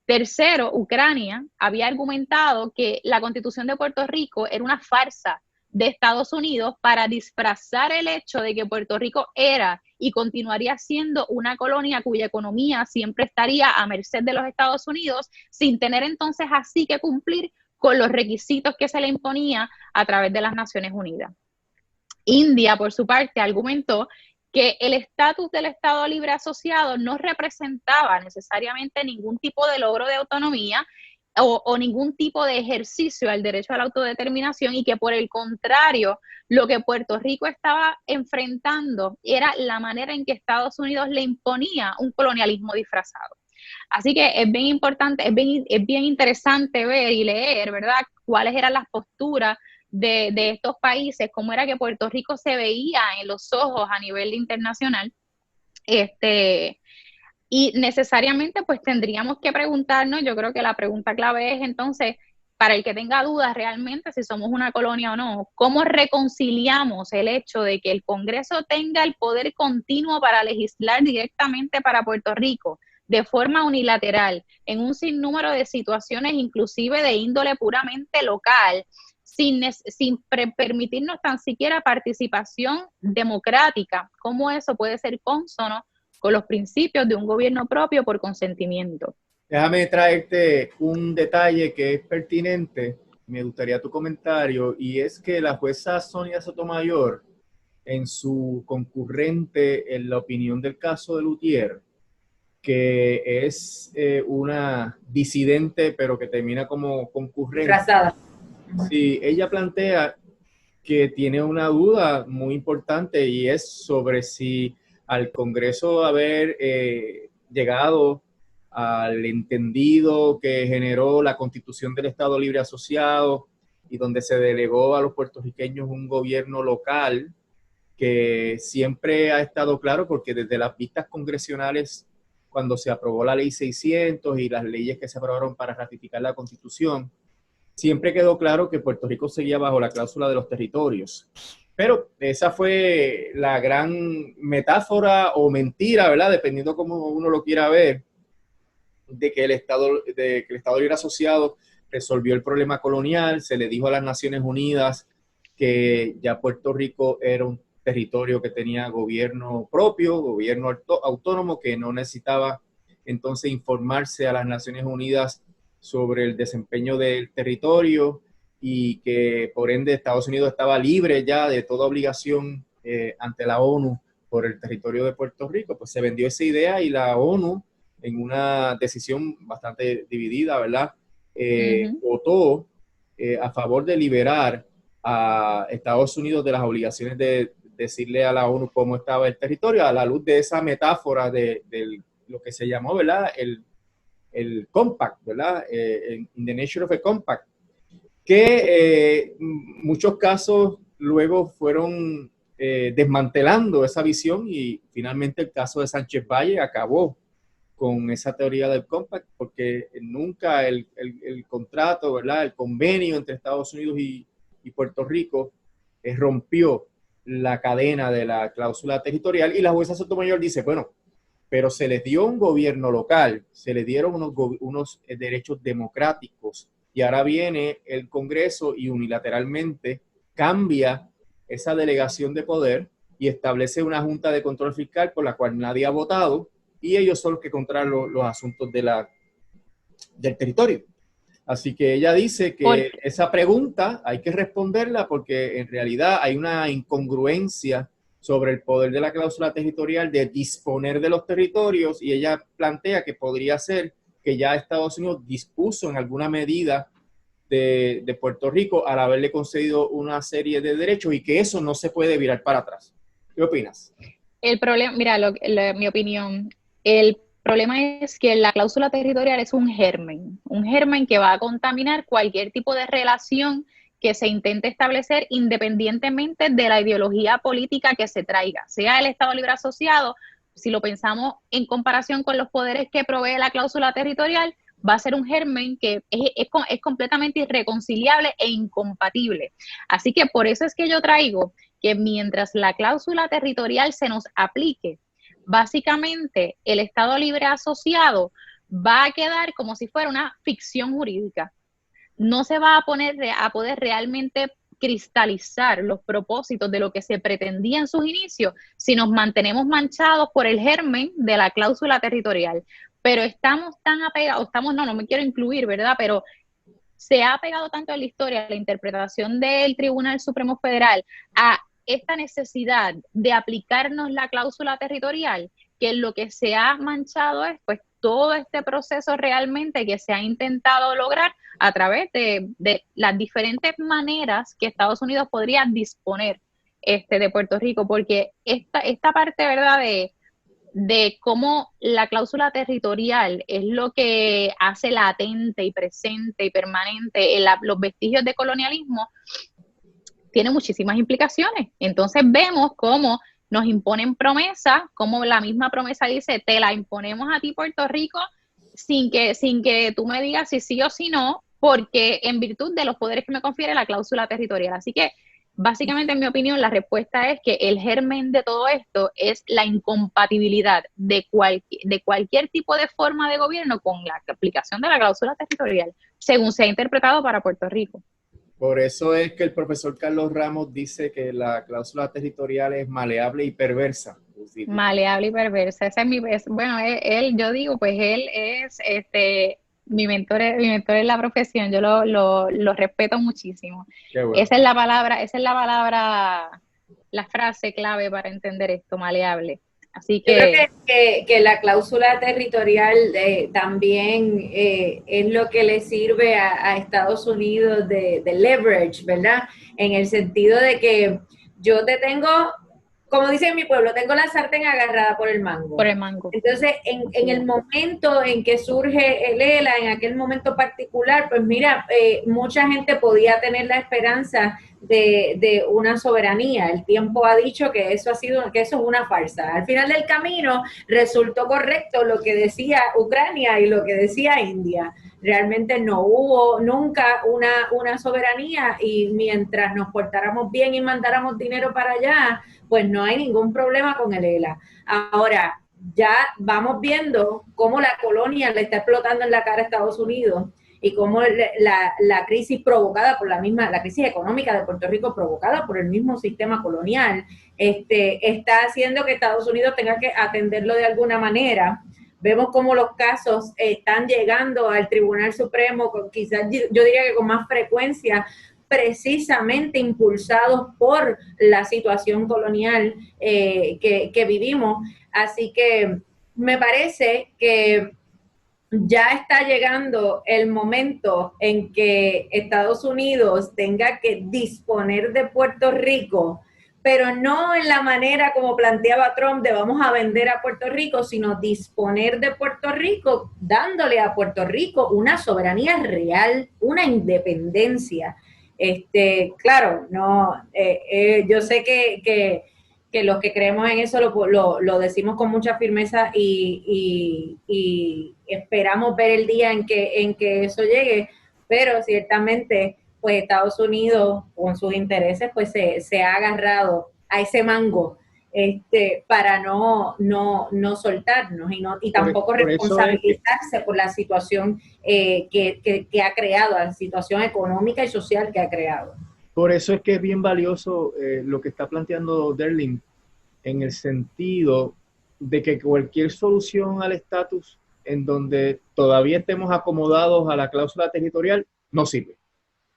Tercero, Ucrania había argumentado que la Constitución de Puerto Rico era una farsa de Estados Unidos para disfrazar el hecho de que Puerto Rico era y continuaría siendo una colonia cuya economía siempre estaría a merced de los Estados Unidos, sin tener entonces así que cumplir con los requisitos que se le imponía a través de las Naciones Unidas. India, por su parte, argumentó que el estatus del Estado Libre Asociado no representaba necesariamente ningún tipo de logro de autonomía, o ningún tipo de ejercicio al derecho a la autodeterminación, y que por el contrario, lo que Puerto Rico estaba enfrentando era la manera en que Estados Unidos le imponía un colonialismo disfrazado. Así que es bien importante, es bien interesante ver y leer, ¿verdad?, cuáles eran las posturas de estos países, cómo era que Puerto Rico se veía en los ojos a nivel internacional. Y necesariamente pues tendríamos que preguntarnos, yo creo que la pregunta clave es entonces, para el que tenga dudas realmente si somos una colonia o no, ¿cómo reconciliamos el hecho de que el Congreso tenga el poder continuo para legislar directamente para Puerto Rico de forma unilateral en un sinnúmero de situaciones, inclusive de índole puramente local, sin permitirnos tan siquiera participación democrática? ¿Cómo eso puede ser cónsono con los principios de un gobierno propio por consentimiento? Déjame traerte un detalle que es pertinente, me gustaría tu comentario, y es que la jueza Sonia Sotomayor, en su concurrente en la opinión del caso de Lutier, que es una disidente, pero que termina como concurrente. Trazada. Sí, ella plantea que tiene una duda muy importante, y es sobre si al Congreso haber llegado al entendido que generó la Constitución del Estado Libre Asociado, y donde se delegó a los puertorriqueños un gobierno local, que siempre ha estado claro, porque desde las vistas congresionales, cuando se aprobó la Ley 600 y las leyes que se aprobaron para ratificar la Constitución, siempre quedó claro que Puerto Rico seguía bajo la cláusula de los territorios. Pero esa fue la gran metáfora o mentira, ¿verdad?, dependiendo cómo uno lo quiera ver, de que el Estado Libre Asociado resolvió el problema colonial. Se le dijo a las Naciones Unidas que ya Puerto Rico era un territorio que tenía gobierno propio, gobierno autónomo, que no necesitaba entonces informarse a las Naciones Unidas sobre el desempeño del territorio, y que por ende Estados Unidos estaba libre ya de toda obligación ante la ONU por el territorio de Puerto Rico. Pues se vendió esa idea, y la ONU, en una decisión bastante dividida, ¿verdad?, votó a favor de liberar a Estados Unidos de las obligaciones de decirle a la ONU cómo estaba el territorio, a la luz de esa metáfora de lo que se llamó, ¿verdad?, el compact, ¿verdad?, in the nature of a compact, que muchos casos luego fueron desmantelando esa visión, y finalmente el caso de Sánchez Valle acabó con esa teoría del compact, porque nunca el contrato, ¿verdad?, el convenio entre Estados Unidos y Puerto Rico rompió la cadena de la cláusula territorial. Y la jueza Sotomayor dice, bueno, pero se les dio un gobierno local, se les dieron unos derechos democráticos, y ahora viene el Congreso y unilateralmente cambia esa delegación de poder y establece una junta de control fiscal por la cual nadie ha votado, y ellos son los que controlan los asuntos del territorio. Así que ella dice que esa pregunta hay que responderla, porque en realidad hay una incongruencia sobre el poder de la cláusula territorial de disponer de los territorios, y ella plantea que podría ser que ya Estados Unidos dispuso en alguna medida de Puerto Rico al haberle concedido una serie de derechos, y que eso no se puede virar para atrás. ¿Qué opinas? El problema, mira, mi opinión, el problema es que la cláusula territorial es un germen que va a contaminar cualquier tipo de relación que se intente establecer, independientemente de la ideología política que se traiga, sea el Estado Libre Asociado. Si lo pensamos en comparación con los poderes que provee la cláusula territorial, va a ser un germen que es completamente irreconciliable e incompatible. Así que por eso es que yo traigo que mientras la cláusula territorial se nos aplique, básicamente el Estado Libre Asociado va a quedar como si fuera una ficción jurídica. No se va a poder realmente cristalizar los propósitos de lo que se pretendía en sus inicios si nos mantenemos manchados por el germen de la cláusula territorial. Pero estamos tan apegados, no me quiero incluir, ¿verdad? Pero se ha apegado tanto a la historia, a la interpretación del Tribunal Supremo Federal, a esta necesidad de aplicarnos la cláusula territorial, que lo que se ha manchado es pues todo este proceso realmente que se ha intentado lograr a través de las diferentes maneras que Estados Unidos podría disponer de Puerto Rico, porque esta parte, ¿verdad?, de cómo la cláusula territorial es lo que hace latente y presente y permanente en los vestigios de colonialismo, tiene muchísimas implicaciones. Entonces vemos cómo nos imponen promesas, como la misma promesa dice, te la imponemos a ti, Puerto Rico, sin que tú me digas si sí o si no, porque en virtud de los poderes que me confiere la cláusula territorial. Así que, básicamente, en mi opinión, la respuesta es que el germen de todo esto es la incompatibilidad de cualquier tipo de forma de gobierno con la aplicación de la cláusula territorial, según se ha interpretado para Puerto Rico. Por eso es que el profesor Carlos Ramos dice que la cláusula territorial es maleable y perversa. Maleable y perversa. Ese es yo digo, pues él es mi mentor en la profesión. Yo lo respeto muchísimo. Bueno. Esa es la frase clave para entender esto, maleable. Así que yo creo que la cláusula territorial también es lo que le sirve a Estados Unidos de leverage, ¿verdad? En el sentido de que yo te tengo, como dice en mi pueblo, tengo la sartén agarrada por el mango. Por el mango. Entonces, en el momento en que surge el ELA, en aquel momento particular, pues mira, mucha gente podía tener la esperanza de una soberanía. El tiempo ha dicho que eso es una farsa. Al final del camino resultó correcto lo que decía Ucrania y lo que decía India. Realmente no hubo nunca una soberanía, y mientras nos portáramos bien y mandáramos dinero para allá, pues no hay ningún problema con el ELA. Ahora, ya vamos viendo cómo la colonia le está explotando en la cara a Estados Unidos, y cómo la crisis provocada por la crisis económica de Puerto Rico, provocada por el mismo sistema colonial, está haciendo que Estados Unidos tenga que atenderlo de alguna manera. Vemos cómo los casos están llegando al Tribunal Supremo, quizás yo diría que con más frecuencia, precisamente impulsados por la situación colonial que vivimos. Así que me parece que ya está llegando el momento en que Estados Unidos tenga que disponer de Puerto Rico, pero no en la manera como planteaba Trump de vamos a vender a Puerto Rico, sino disponer de Puerto Rico, dándole a Puerto Rico una soberanía real, una independencia. Claro, no, yo sé que los que creemos en eso lo decimos con mucha firmeza y esperamos ver el día en que eso llegue, pero ciertamente pues Estados Unidos con sus intereses pues se ha agarrado a ese mango para no soltarnos y tampoco responsabilizarse por la situación que ha creado, la situación económica y social que ha creado. Por eso es que es bien valioso lo que está planteando Derling, en el sentido de que cualquier solución al estatus en donde todavía estemos acomodados a la cláusula territorial no sirve.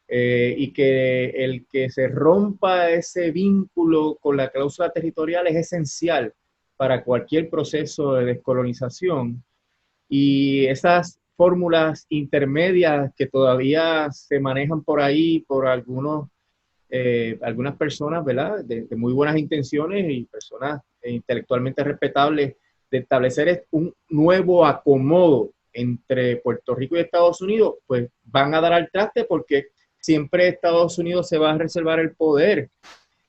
Y que el que se rompa ese vínculo con la cláusula territorial es esencial para cualquier proceso de descolonización. Y esas fórmulas intermedias que todavía se manejan por ahí por algunas personas, ¿verdad?, de muy buenas intenciones y personas intelectualmente respetables, de establecer un nuevo acomodo entre Puerto Rico y Estados Unidos, pues van a dar al traste, porque siempre Estados Unidos se va a reservar el poder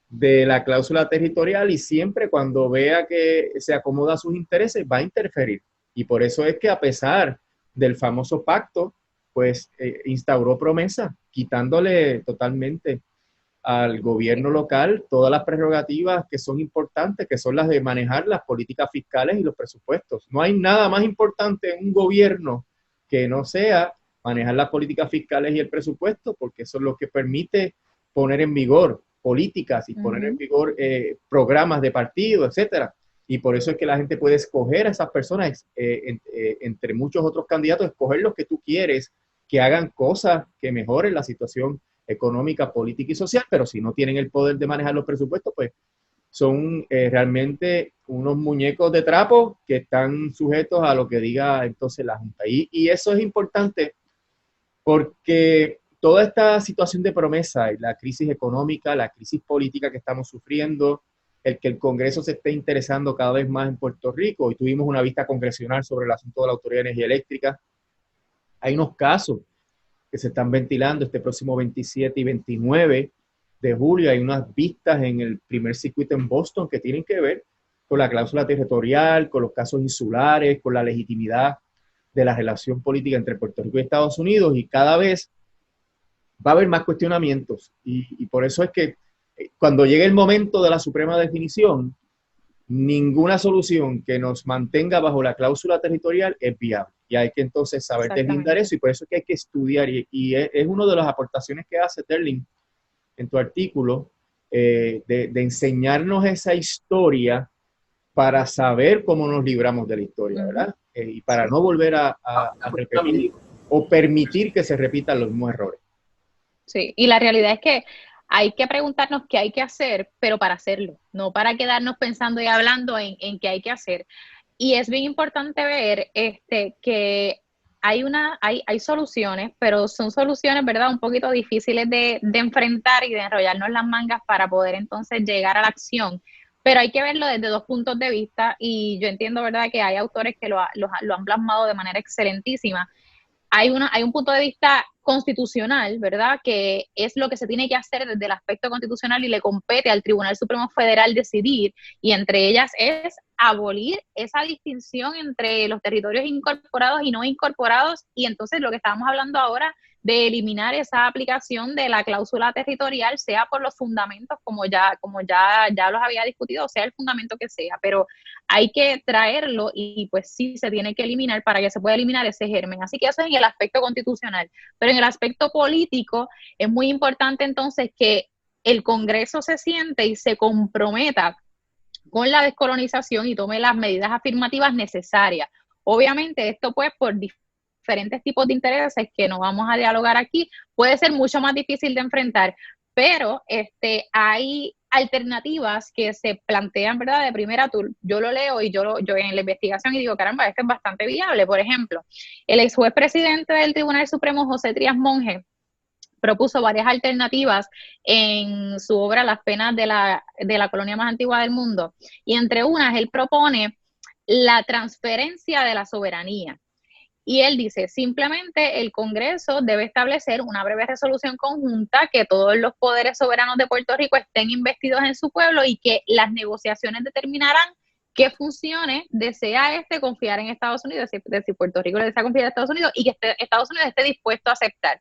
de la cláusula territorial, y siempre cuando vea que se acomoda a sus intereses va a interferir. Y por eso es que, a pesar del famoso pacto, pues instauró promesas, quitándole totalmente al gobierno local todas las prerrogativas que son importantes, que son las de manejar las políticas fiscales y los presupuestos. No hay nada más importante en un gobierno que no sea manejar las políticas fiscales y el presupuesto, porque eso es lo que permite poner en vigor políticas y poner en vigor programas de partido, etcétera. Y por eso es que la gente puede escoger a esas personas, entre muchos otros candidatos, escoger los que tú quieres que hagan cosas que mejoren la situación económica, política y social, pero si no tienen el poder de manejar los presupuestos, pues son realmente unos muñecos de trapo que están sujetos a lo que diga entonces la Junta. Y eso es importante porque toda esta situación de promesa y la crisis económica, la crisis política que estamos sufriendo, el que el Congreso se esté interesando cada vez más en Puerto Rico. Hoy tuvimos una vista congresional sobre el asunto de la Autoridad de Energía Eléctrica. Hay unos casos que se están ventilando este próximo 27 y 29 de julio. Hay unas vistas en el primer circuito en Boston que tienen que ver con la cláusula territorial, con los casos insulares, con la legitimidad de la relación política entre Puerto Rico y Estados Unidos, y cada vez va a haber más cuestionamientos. Y por eso es que cuando llegue el momento de la suprema definición, ninguna solución que nos mantenga bajo la cláusula territorial es viable. Y hay que entonces saber deslindar eso, y por eso es que hay que estudiar. Y es una de las aportaciones que hace Derling en tu artículo, de enseñarnos esa historia para saber cómo nos libramos de la historia, ¿verdad? Y para no volver a repetir o permitir que se repitan los mismos errores. Sí, y la realidad es que hay que preguntarnos qué hay que hacer, pero para hacerlo, no para quedarnos pensando y hablando en qué hay que hacer. Y es bien importante ver que hay soluciones, pero son soluciones, ¿verdad?, un poquito difíciles de enfrentar y de enrollarnos las mangas para poder entonces llegar a la acción. Pero hay que verlo desde dos puntos de vista, y yo entiendo, ¿verdad?, que hay autores que lo han plasmado de manera excelentísima. Hay un punto de vista constitucional, ¿verdad?, que es lo que se tiene que hacer desde el aspecto constitucional y le compete al Tribunal Supremo Federal decidir, y entre ellas es abolir esa distinción entre los territorios incorporados y no incorporados, y entonces lo que estábamos hablando ahora de eliminar esa aplicación de la cláusula territorial, sea por los fundamentos, como ya los había discutido, sea el fundamento que sea, pero hay que traerlo y pues sí se tiene que eliminar para que se pueda eliminar ese germen. Así que eso es en el aspecto constitucional, pero en el aspecto político es muy importante entonces que el Congreso se siente y se comprometa con la descolonización y tome las medidas afirmativas necesarias. Obviamente esto pues por diferentes tipos de intereses que no vamos a dialogar aquí, puede ser mucho más difícil de enfrentar, pero hay alternativas que se plantean, ¿verdad?, de primera. Yo lo leo y yo en la investigación y digo, caramba, esto es bastante viable. Por ejemplo, el ex juez presidente del Tribunal Supremo, José Trías Monge, propuso varias alternativas en su obra Las penas de la colonia más antigua del mundo, y entre unas él propone la transferencia de la soberanía. Y él dice, simplemente el Congreso debe establecer una breve resolución conjunta que todos los poderes soberanos de Puerto Rico estén investidos en su pueblo, y que las negociaciones determinarán qué funciones desea confiar en Estados Unidos, si Puerto Rico le desea confiar a Estados Unidos, y que Estados Unidos esté dispuesto a aceptar.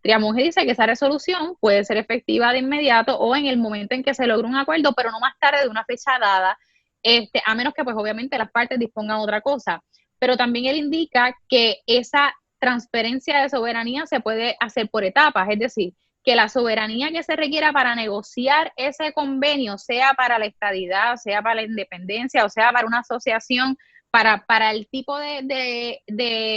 Trías Monge dice que esa resolución puede ser efectiva de inmediato o en el momento en que se logre un acuerdo, pero no más tarde de una fecha dada, a menos que pues obviamente las partes dispongan otra cosa. Pero también él indica que esa transferencia de soberanía se puede hacer por etapas, es decir, que la soberanía que se requiera para negociar ese convenio, sea para la estadidad, sea para la independencia, o sea para una asociación, para el tipo de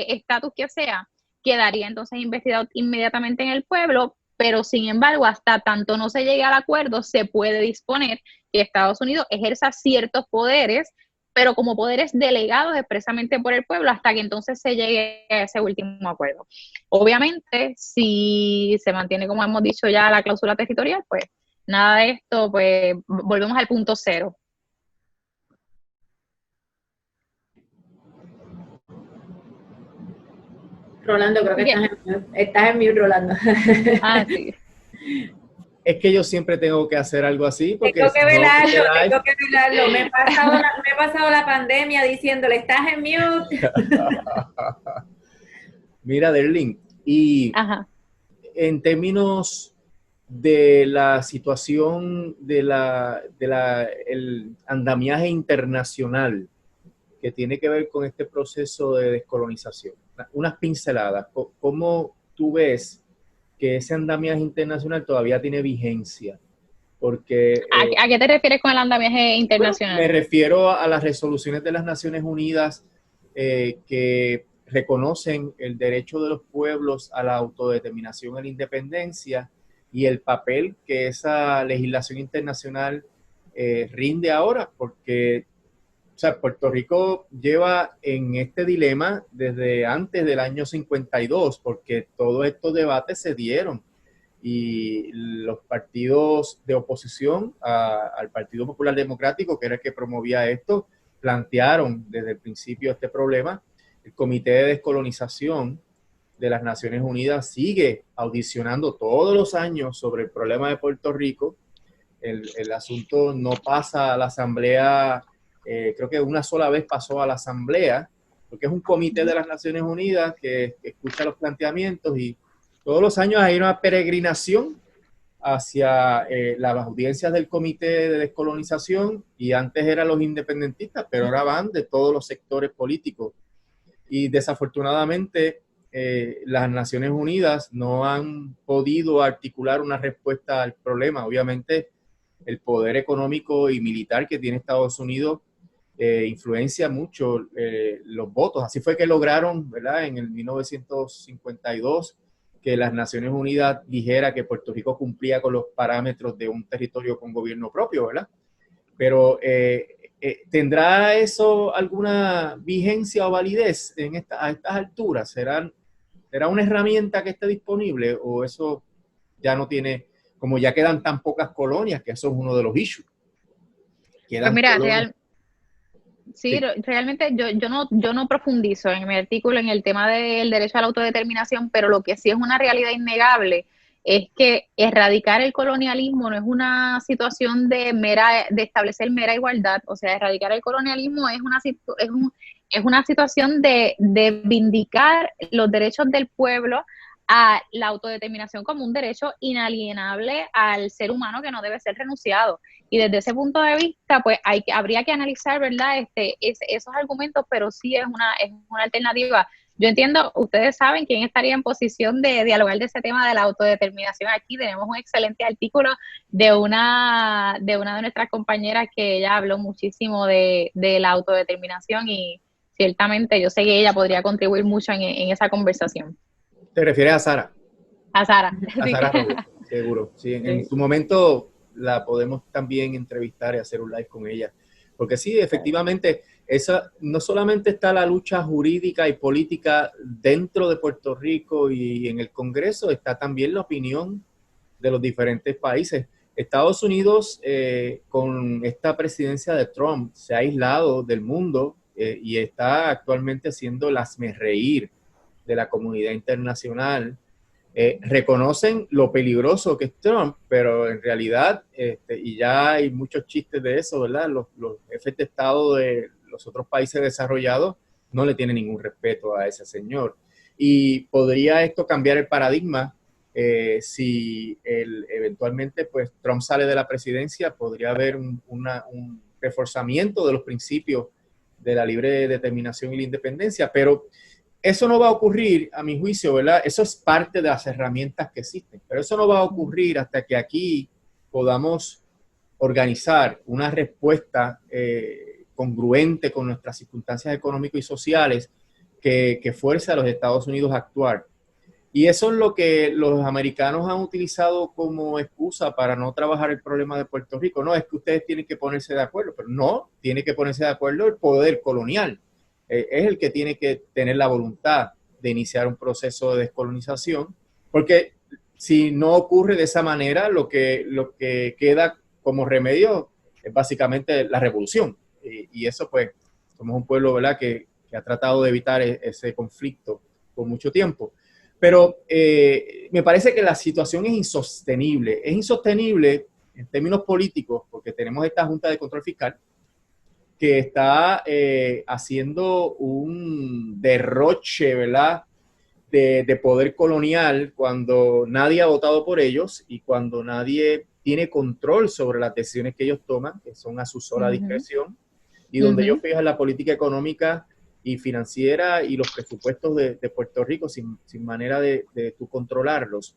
estatus que sea, quedaría entonces investigado inmediatamente en el pueblo, pero sin embargo, hasta tanto no se llegue al acuerdo, se puede disponer que Estados Unidos ejerza ciertos poderes, pero como poderes delegados expresamente por el pueblo, hasta que entonces se llegue a ese último acuerdo. Obviamente, si se mantiene, como hemos dicho ya, la cláusula territorial, pues nada de esto, pues volvemos al punto cero. Rolando, creo que estás en mute, Rolando. Ah, sí. Es que yo siempre tengo que hacer algo así. Porque tengo que velarlo. Me he pasado la pandemia diciéndole, estás en mute. Mira, Derling, y Ajá. En términos de la situación el andamiaje internacional que tiene que ver con este proceso de descolonización, unas pinceladas, ¿cómo tú ves que ese andamiaje internacional todavía tiene vigencia? Porque, ¿A qué te refieres con el andamiaje internacional? Bueno, me refiero a las resoluciones de las Naciones Unidas que reconocen el derecho de los pueblos a la autodeterminación y la independencia, y el papel que esa legislación internacional rinde ahora, porque o sea, Puerto Rico lleva en este dilema desde antes del año 52, porque todos estos debates se dieron y los partidos de oposición al Partido Popular Democrático, que era el que promovía esto, plantearon desde el principio este problema. El Comité de Descolonización de las Naciones Unidas sigue audicionando todos los años sobre el problema de Puerto Rico. El asunto no pasa a la Asamblea, creo que una sola vez pasó a la Asamblea, porque es un comité de las Naciones Unidas que escucha los planteamientos y todos los años hay una peregrinación hacia las audiencias del Comité de Descolonización, y antes eran los independentistas, pero ahora van de todos los sectores políticos. Y desafortunadamente las Naciones Unidas no han podido articular una respuesta al problema. Obviamente el poder económico y militar que tiene Estados Unidos influencia mucho los votos. Así fue que lograron, ¿verdad?, en el 1952 que las Naciones Unidas dijera que Puerto Rico cumplía con los parámetros de un territorio con gobierno propio, ¿verdad? Pero ¿tendrá eso alguna vigencia o validez a estas alturas? ¿Será una herramienta que esté disponible o eso ya no tiene, como ya quedan tan pocas colonias, que eso es uno de los issues? Pues mira, realmente yo no profundizo en mi artículo en el tema del derecho a la autodeterminación, pero lo que sí es una realidad innegable es que erradicar el colonialismo no es una situación de establecer mera igualdad. O sea, erradicar el colonialismo es una situación de vindicar los derechos del pueblo a la autodeterminación como un derecho inalienable al ser humano que no debe ser renunciado. Y desde ese punto de vista, pues habría que analizar, ¿verdad?, esos argumentos, pero sí es una alternativa. Yo entiendo, ustedes saben quién estaría en posición de dialogar de ese tema de la autodeterminación aquí. Tenemos un excelente artículo de una de nuestras compañeras que ella habló muchísimo de la autodeterminación y ciertamente yo sé que ella podría contribuir mucho en esa conversación. ¿Te refieres a Sara? A Sara. A Sara Robles, seguro. Sí, en su momento la podemos también entrevistar y hacer un live con ella. Porque sí, efectivamente, no solamente está la lucha jurídica y política dentro de Puerto Rico y en el Congreso, está también la opinión de los diferentes países. Estados Unidos, con esta presidencia de Trump, se ha aislado del mundo y está actualmente haciendo el hazmerreír de la comunidad internacional. Reconocen lo peligroso que es Trump, pero en realidad, y ya hay muchos chistes de eso, ¿verdad? Los jefes de Estado de los otros países desarrollados no le tienen ningún respeto a ese señor. Y podría esto cambiar el paradigma si eventualmente pues, Trump sale de la presidencia, podría haber un reforzamiento de los principios de la libre determinación y la independencia, pero eso no va a ocurrir, a mi juicio, ¿verdad? Eso es parte de las herramientas que existen, pero eso no va a ocurrir hasta que aquí podamos organizar una respuesta congruente con nuestras circunstancias económicas y sociales que fuerce a los Estados Unidos a actuar. Y eso es lo que los americanos han utilizado como excusa para no trabajar el problema de Puerto Rico. No, es que ustedes tienen que ponerse de acuerdo, pero no, tiene que ponerse de acuerdo el poder colonial. Es el que tiene que tener la voluntad de iniciar un proceso de descolonización, porque si no ocurre de esa manera, lo que queda como remedio es básicamente la revolución. Y eso pues, somos un pueblo, ¿verdad?, que ha tratado de evitar ese conflicto por mucho tiempo. Pero me parece que la situación es insostenible. Es insostenible en términos políticos, porque tenemos esta Junta de Control Fiscal que está haciendo un derroche, ¿verdad?, de poder colonial cuando nadie ha votado por ellos y cuando nadie tiene control sobre las decisiones que ellos toman, que son a su sola discreción, y donde ellos fijan la política económica y financiera y los presupuestos de Puerto Rico sin manera de tú controlarlos.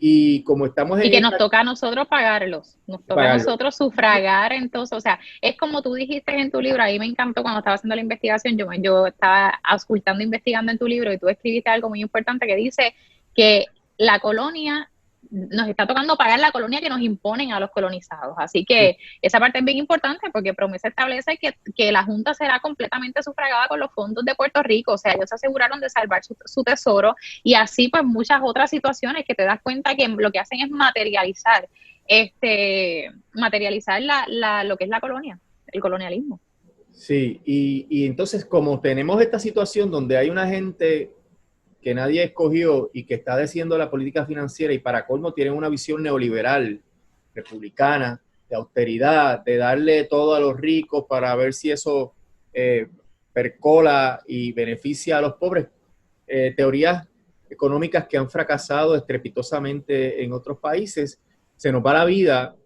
Y como estamos en... Y que nos toca a nosotros pagarlos, nos toca a nosotros sufragar, entonces, o sea, es como tú dijiste en tu libro, ahí me encantó cuando estaba haciendo la investigación, yo estaba auscultando, investigando en tu libro, y tú escribiste algo muy importante que dice que la colonia nos está tocando pagar la colonia que nos imponen a los colonizados. Así que esa parte es bien importante porque Promesa establece que la Junta será completamente sufragada con los fondos de Puerto Rico. O sea, ellos se aseguraron de salvar su tesoro y así pues muchas otras situaciones que te das cuenta que lo que hacen es materializar lo que es la colonia, el colonialismo. Sí, y entonces como tenemos esta situación donde hay una gente que nadie escogió y que está decidiendo la política financiera y para colmo tienen una visión neoliberal, republicana, de austeridad, de darle todo a los ricos para ver si eso percola y beneficia a los pobres. Teorías económicas que han fracasado estrepitosamente en otros países. Se nos va la vida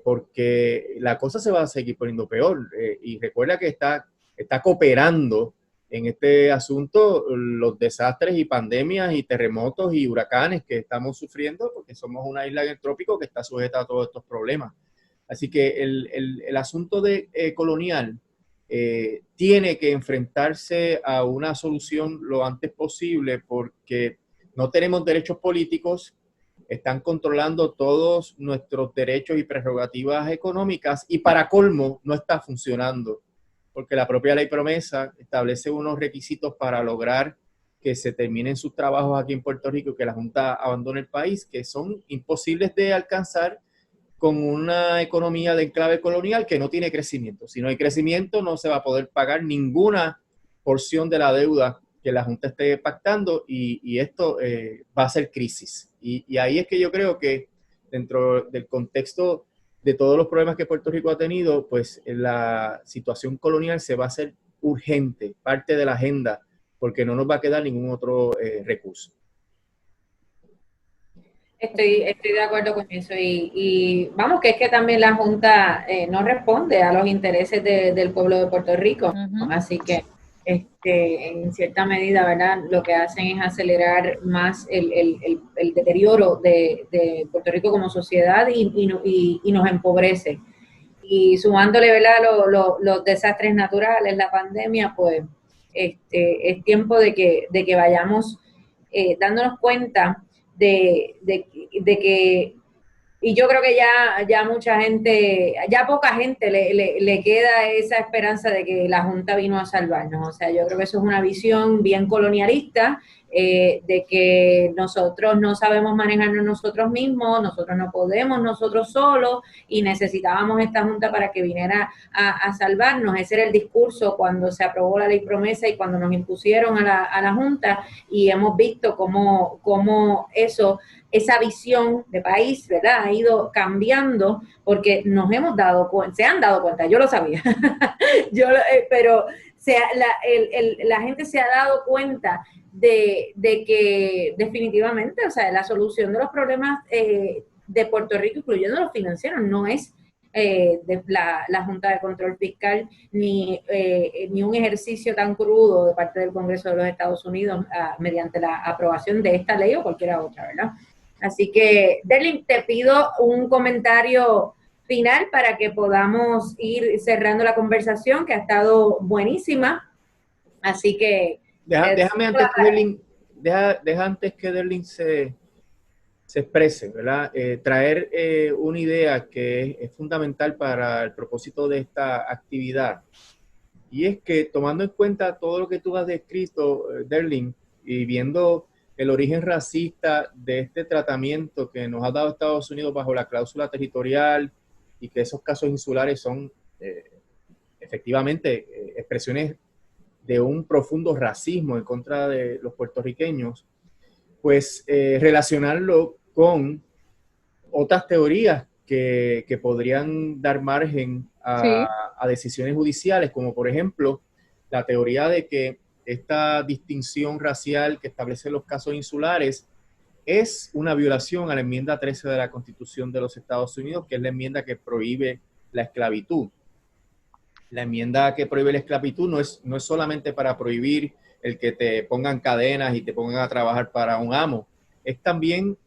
porque la cosa se va a seguir poniendo peor. Y recuerda que está cooperando en este asunto los desastres y pandemias y terremotos y huracanes que estamos sufriendo porque somos una isla en el trópico que está sujeta a todos estos problemas. Así que el asunto colonial tiene que enfrentarse a una solución lo antes posible porque no tenemos derechos políticos, están controlando todos nuestros derechos y prerrogativas económicas y para colmo no está funcionando. Porque la propia ley promesa establece unos requisitos para lograr que se terminen sus trabajos aquí en Puerto Rico y que la Junta abandone el país, que son imposibles de alcanzar con una economía de enclave colonial que no tiene crecimiento. Si no hay crecimiento, no se va a poder pagar ninguna porción de la deuda que la Junta esté pactando y esto va a ser crisis. Y ahí es que yo creo que dentro del contexto de todos los problemas que Puerto Rico ha tenido, pues la situación colonial se va a hacer urgente, parte de la agenda, porque no nos va a quedar ningún otro recurso. Estoy de acuerdo con eso y vamos, que es que también la Junta no responde a los intereses del pueblo de Puerto Rico, así que en cierta medida, ¿verdad? Lo que hacen es acelerar más el deterioro de Puerto Rico como sociedad y nos empobrece. Y sumándole, ¿verdad? Los desastres naturales, la pandemia, pues es tiempo de que vayamos dándonos cuenta de que, y yo creo que ya mucha gente, ya poca gente le queda esa esperanza de que la Junta vino a salvarnos. O sea, yo creo que eso es una visión bien colonialista, de que nosotros no sabemos manejarnos nosotros mismos, nosotros no podemos nosotros solos y necesitábamos esta Junta para que viniera a salvarnos. Ese era el discurso cuando se aprobó la ley promesa y cuando nos impusieron a la Junta, y hemos visto cómo esa visión de país, ¿verdad? Ha ido cambiando porque nos hemos dado cuenta, se han dado cuenta, yo lo sabía, pero la gente se ha dado cuenta de que definitivamente, o sea, la solución de los problemas de Puerto Rico, incluyendo los financieros, no es de la Junta de Control Fiscal ni un ejercicio tan crudo de parte del Congreso de los Estados Unidos mediante la aprobación de esta ley o cualquier otra, ¿verdad? Así que, Derlin, te pido un comentario final para que podamos ir cerrando la conversación, que ha estado buenísima. Así que... Déjame antes que Derlin, deja antes que Derlin se exprese, ¿verdad? Traer una idea que es fundamental para el propósito de esta actividad. Y es que tomando en cuenta todo lo que tú has descrito, Derlin, y viendo el origen racista de este tratamiento que nos ha dado Estados Unidos bajo la cláusula territorial y que esos casos insulares son efectivamente expresiones de un profundo racismo en contra de los puertorriqueños, pues relacionarlo con otras teorías que podrían dar margen a decisiones judiciales, como por ejemplo la teoría de que esta distinción racial que establece los casos insulares es una violación a la enmienda 13 de la Constitución de los Estados Unidos, que es la enmienda que prohíbe la esclavitud. La enmienda que prohíbe la esclavitud no es solamente para prohibir el que te pongan cadenas y te pongan a trabajar para un amo, es también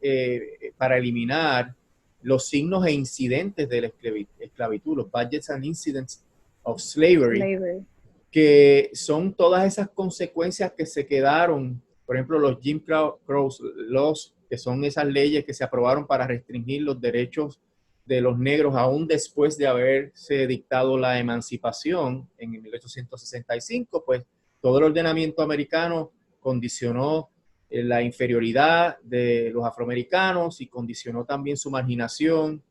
para eliminar los signos e incidentes de la esclavitud, los budgets and incidents of slavery. Que son todas esas consecuencias que se quedaron, por ejemplo, los Jim Crow laws que son esas leyes que se aprobaron para restringir los derechos de los negros aún después de haberse dictado la emancipación en 1865, pues todo el ordenamiento americano condicionó la inferioridad de los afroamericanos y condicionó también su marginación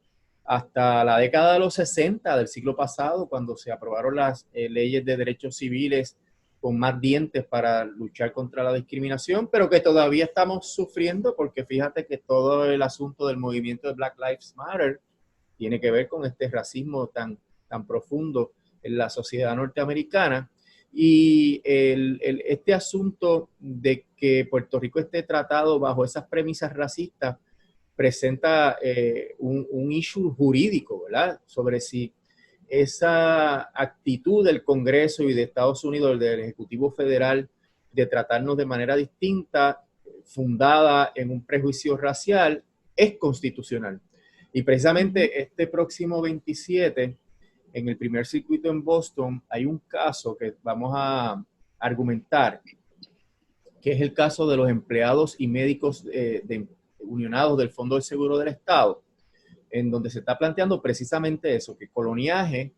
hasta la década de los 60 del siglo pasado, cuando se aprobaron las leyes de derechos civiles con más dientes para luchar contra la discriminación, pero que todavía estamos sufriendo porque fíjate que todo el asunto del movimiento de Black Lives Matter tiene que ver con este racismo tan profundo en la sociedad norteamericana. Y este asunto de que Puerto Rico esté tratado bajo esas premisas racistas presenta un issue jurídico, ¿verdad? Sobre si esa actitud del Congreso y de Estados Unidos, del Ejecutivo Federal, de tratarnos de manera distinta, fundada en un prejuicio racial, es constitucional. Y precisamente este próximo 27, en el primer circuito en Boston, hay un caso que vamos a argumentar, que es el caso de los empleados y médicos unionados del Fondo del Seguro del Estado, en donde se está planteando precisamente eso, que coloniaje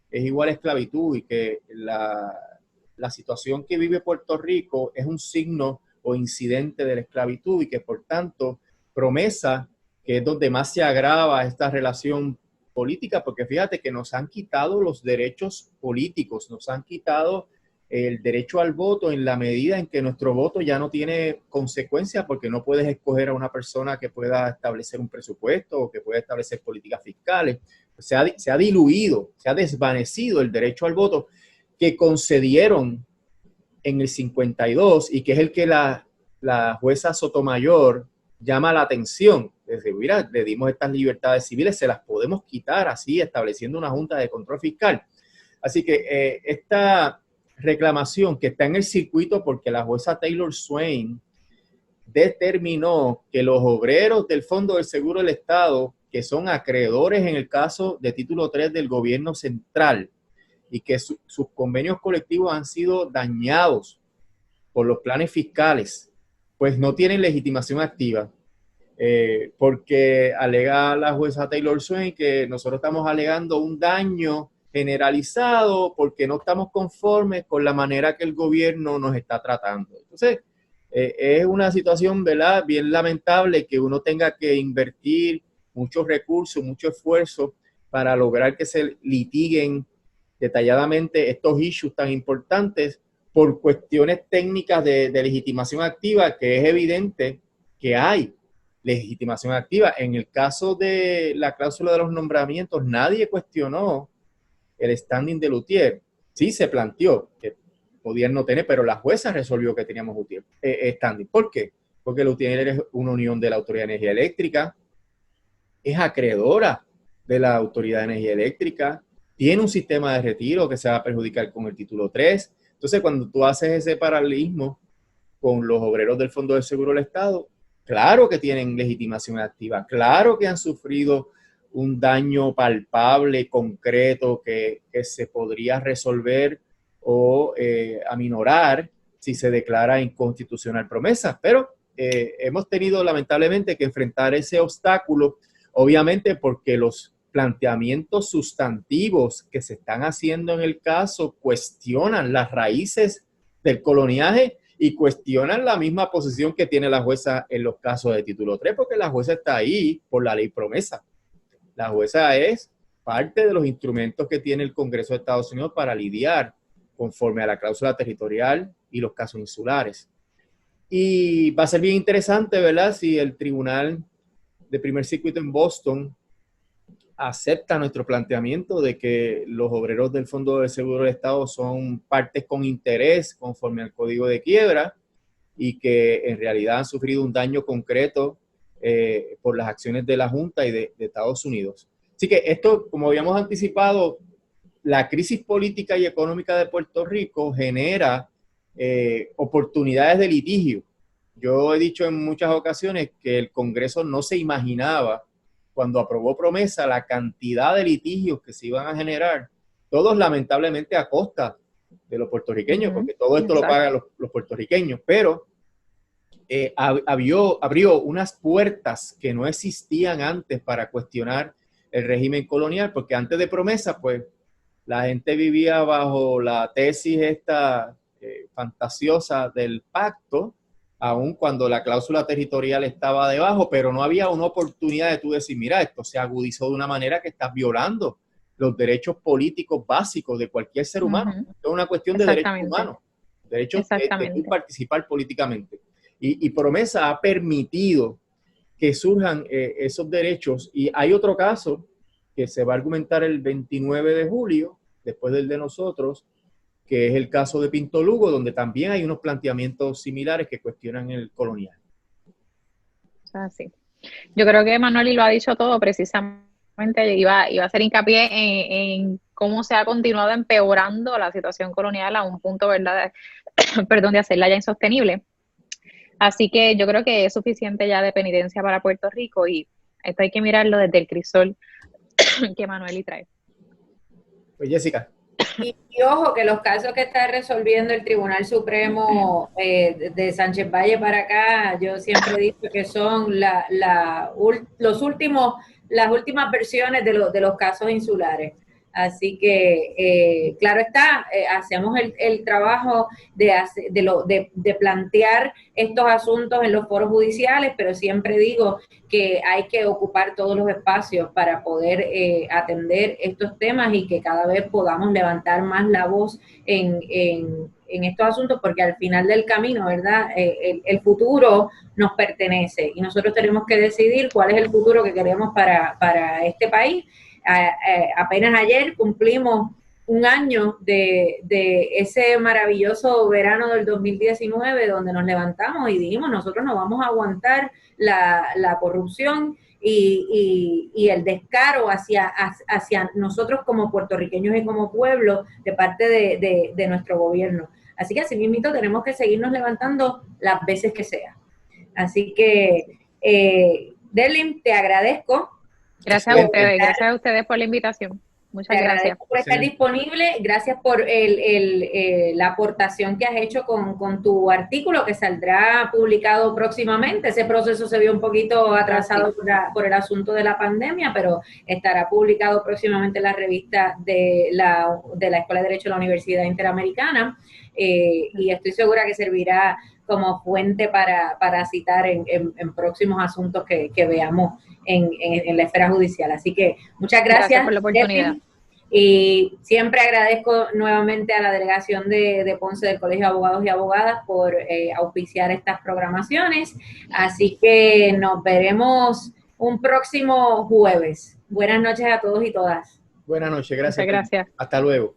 es igual a esclavitud y que la situación que vive Puerto Rico es un signo o incidente de la esclavitud y que por tanto Promesa, que es donde más se agrava esta relación política, porque fíjate que nos han quitado los derechos políticos, nos han quitado el derecho al voto en la medida en que nuestro voto ya no tiene consecuencias porque no puedes escoger a una persona que pueda establecer un presupuesto o que pueda establecer políticas fiscales. Se ha diluido, se ha desvanecido el derecho al voto que concedieron en el 52 y que es el que la jueza Sotomayor llama la atención. Desde, mira, le dimos estas libertades civiles, se las podemos quitar así, estableciendo una junta de control fiscal. Así que esta reclamación que está en el circuito porque la jueza Taylor Swain determinó que los obreros del Fondo del Seguro del Estado, que son acreedores en el caso de título 3 del gobierno central y que sus convenios colectivos han sido dañados por los planes fiscales, pues no tienen legitimación activa. Porque alega la jueza Taylor Swain que nosotros estamos alegando un daño generalizado porque no estamos conformes con la manera que el gobierno nos está tratando. Entonces, es una situación, ¿verdad?, bien lamentable que uno tenga que invertir muchos recursos, mucho esfuerzo para lograr que se litiguen detalladamente estos issues tan importantes por cuestiones técnicas de legitimación activa, que es evidente que hay legitimación activa. En el caso de la cláusula de los nombramientos, nadie cuestionó el standing de Lutier. Sí se planteó que podían no tener, pero la jueza resolvió que teníamos standing. ¿Por qué? Porque Lutier es una unión de la Autoridad de Energía Eléctrica, es acreedora de la Autoridad de Energía Eléctrica, tiene un sistema de retiro que se va a perjudicar con el título 3. Entonces, cuando tú haces ese paralelismo con los obreros del Fondo del Seguro del Estado, claro que tienen legitimación activa, claro que han sufrido un daño palpable, concreto, que se podría resolver o aminorar si se declara inconstitucional Promesa. Pero hemos tenido lamentablemente que enfrentar ese obstáculo, obviamente porque los planteamientos sustantivos que se están haciendo en el caso cuestionan las raíces del coloniaje y cuestionan la misma posición que tiene la jueza en los casos de título 3, porque la jueza está ahí por la ley Promesa. La jueza es parte de los instrumentos que tiene el Congreso de Estados Unidos para lidiar conforme a la cláusula territorial y los casos insulares. Y va a ser bien interesante, ¿verdad?, si el Tribunal de Primer Circuito en Boston acepta nuestro planteamiento de que los obreros del Fondo de Seguro del Estado son partes con interés conforme al Código de Quiebra y que en realidad han sufrido un daño concreto por las acciones de la Junta y de Estados Unidos. Así que esto, como habíamos anticipado, la crisis política y económica de Puerto Rico genera oportunidades de litigio. Yo he dicho en muchas ocasiones que el Congreso no se imaginaba cuando aprobó Promesa la cantidad de litigios que se iban a generar, todos lamentablemente a costa de los puertorriqueños, porque todo esto lo pagan los puertorriqueños, pero abrió unas puertas que no existían antes para cuestionar el régimen colonial, porque antes de Promesa, pues, la gente vivía bajo la tesis esta fantasiosa del pacto, aun cuando la cláusula territorial estaba debajo, pero no había una oportunidad de tú decir, mira, esto se agudizó de una manera que estás violando los derechos políticos básicos de cualquier ser humano. Es una cuestión de derechos humanos, derechos de participar políticamente. Y Promesa ha permitido que surjan esos derechos. Y hay otro caso que se va a argumentar el 29 de julio, después del de nosotros, que es el caso de Pinto Lugo, donde también hay unos planteamientos similares que cuestionan el colonial. Así. Yo creo que Manuel lo ha dicho todo, precisamente iba a hacer hincapié en cómo se ha continuado empeorando la situación colonial a un punto, ¿verdad? Perdón, de hacerla ya insostenible. Así que yo creo que es suficiente ya de penitencia para Puerto Rico y esto hay que mirarlo desde el crisol que Manuel trae. Pues Jessica. Y ojo que los casos que está resolviendo el Tribunal Supremo de Sánchez Valle para acá, yo siempre he dicho que son las últimas versiones de los casos insulares. Así que, claro está, hacemos el trabajo de plantear estos asuntos en los foros judiciales, pero siempre digo que hay que ocupar todos los espacios para poder atender estos temas y que cada vez podamos levantar más la voz en estos asuntos, porque al final del camino, ¿verdad? El futuro nos pertenece y nosotros tenemos que decidir cuál es el futuro que queremos para este país. Apenas ayer cumplimos un año de ese maravilloso verano del 2019 donde nos levantamos y dijimos, nosotros no vamos a aguantar la corrupción y el descaro hacia nosotros como puertorriqueños y como pueblo de parte de nuestro gobierno. Así que así mismito tenemos que seguirnos levantando las veces que sea. Así que, Derlin, te agradezco. Gracias a ustedes por la invitación. Muchas gracias. Por estar disponible, gracias por la aportación que has hecho con tu artículo que saldrá publicado próximamente. Ese proceso se vio un poquito atrasado por el asunto de la pandemia, pero estará publicado próximamente en la revista de la Escuela de Derecho de la Universidad Interamericana y estoy segura que servirá como fuente para citar en próximos asuntos que veamos en la esfera judicial. Así que muchas gracias por la oportunidad. Y siempre agradezco nuevamente a la delegación de Ponce del Colegio de Abogados y Abogadas por auspiciar estas programaciones. Así que nos veremos un próximo jueves. Buenas noches a todos y todas. Buenas noches, gracias. Muchas gracias. Hasta luego.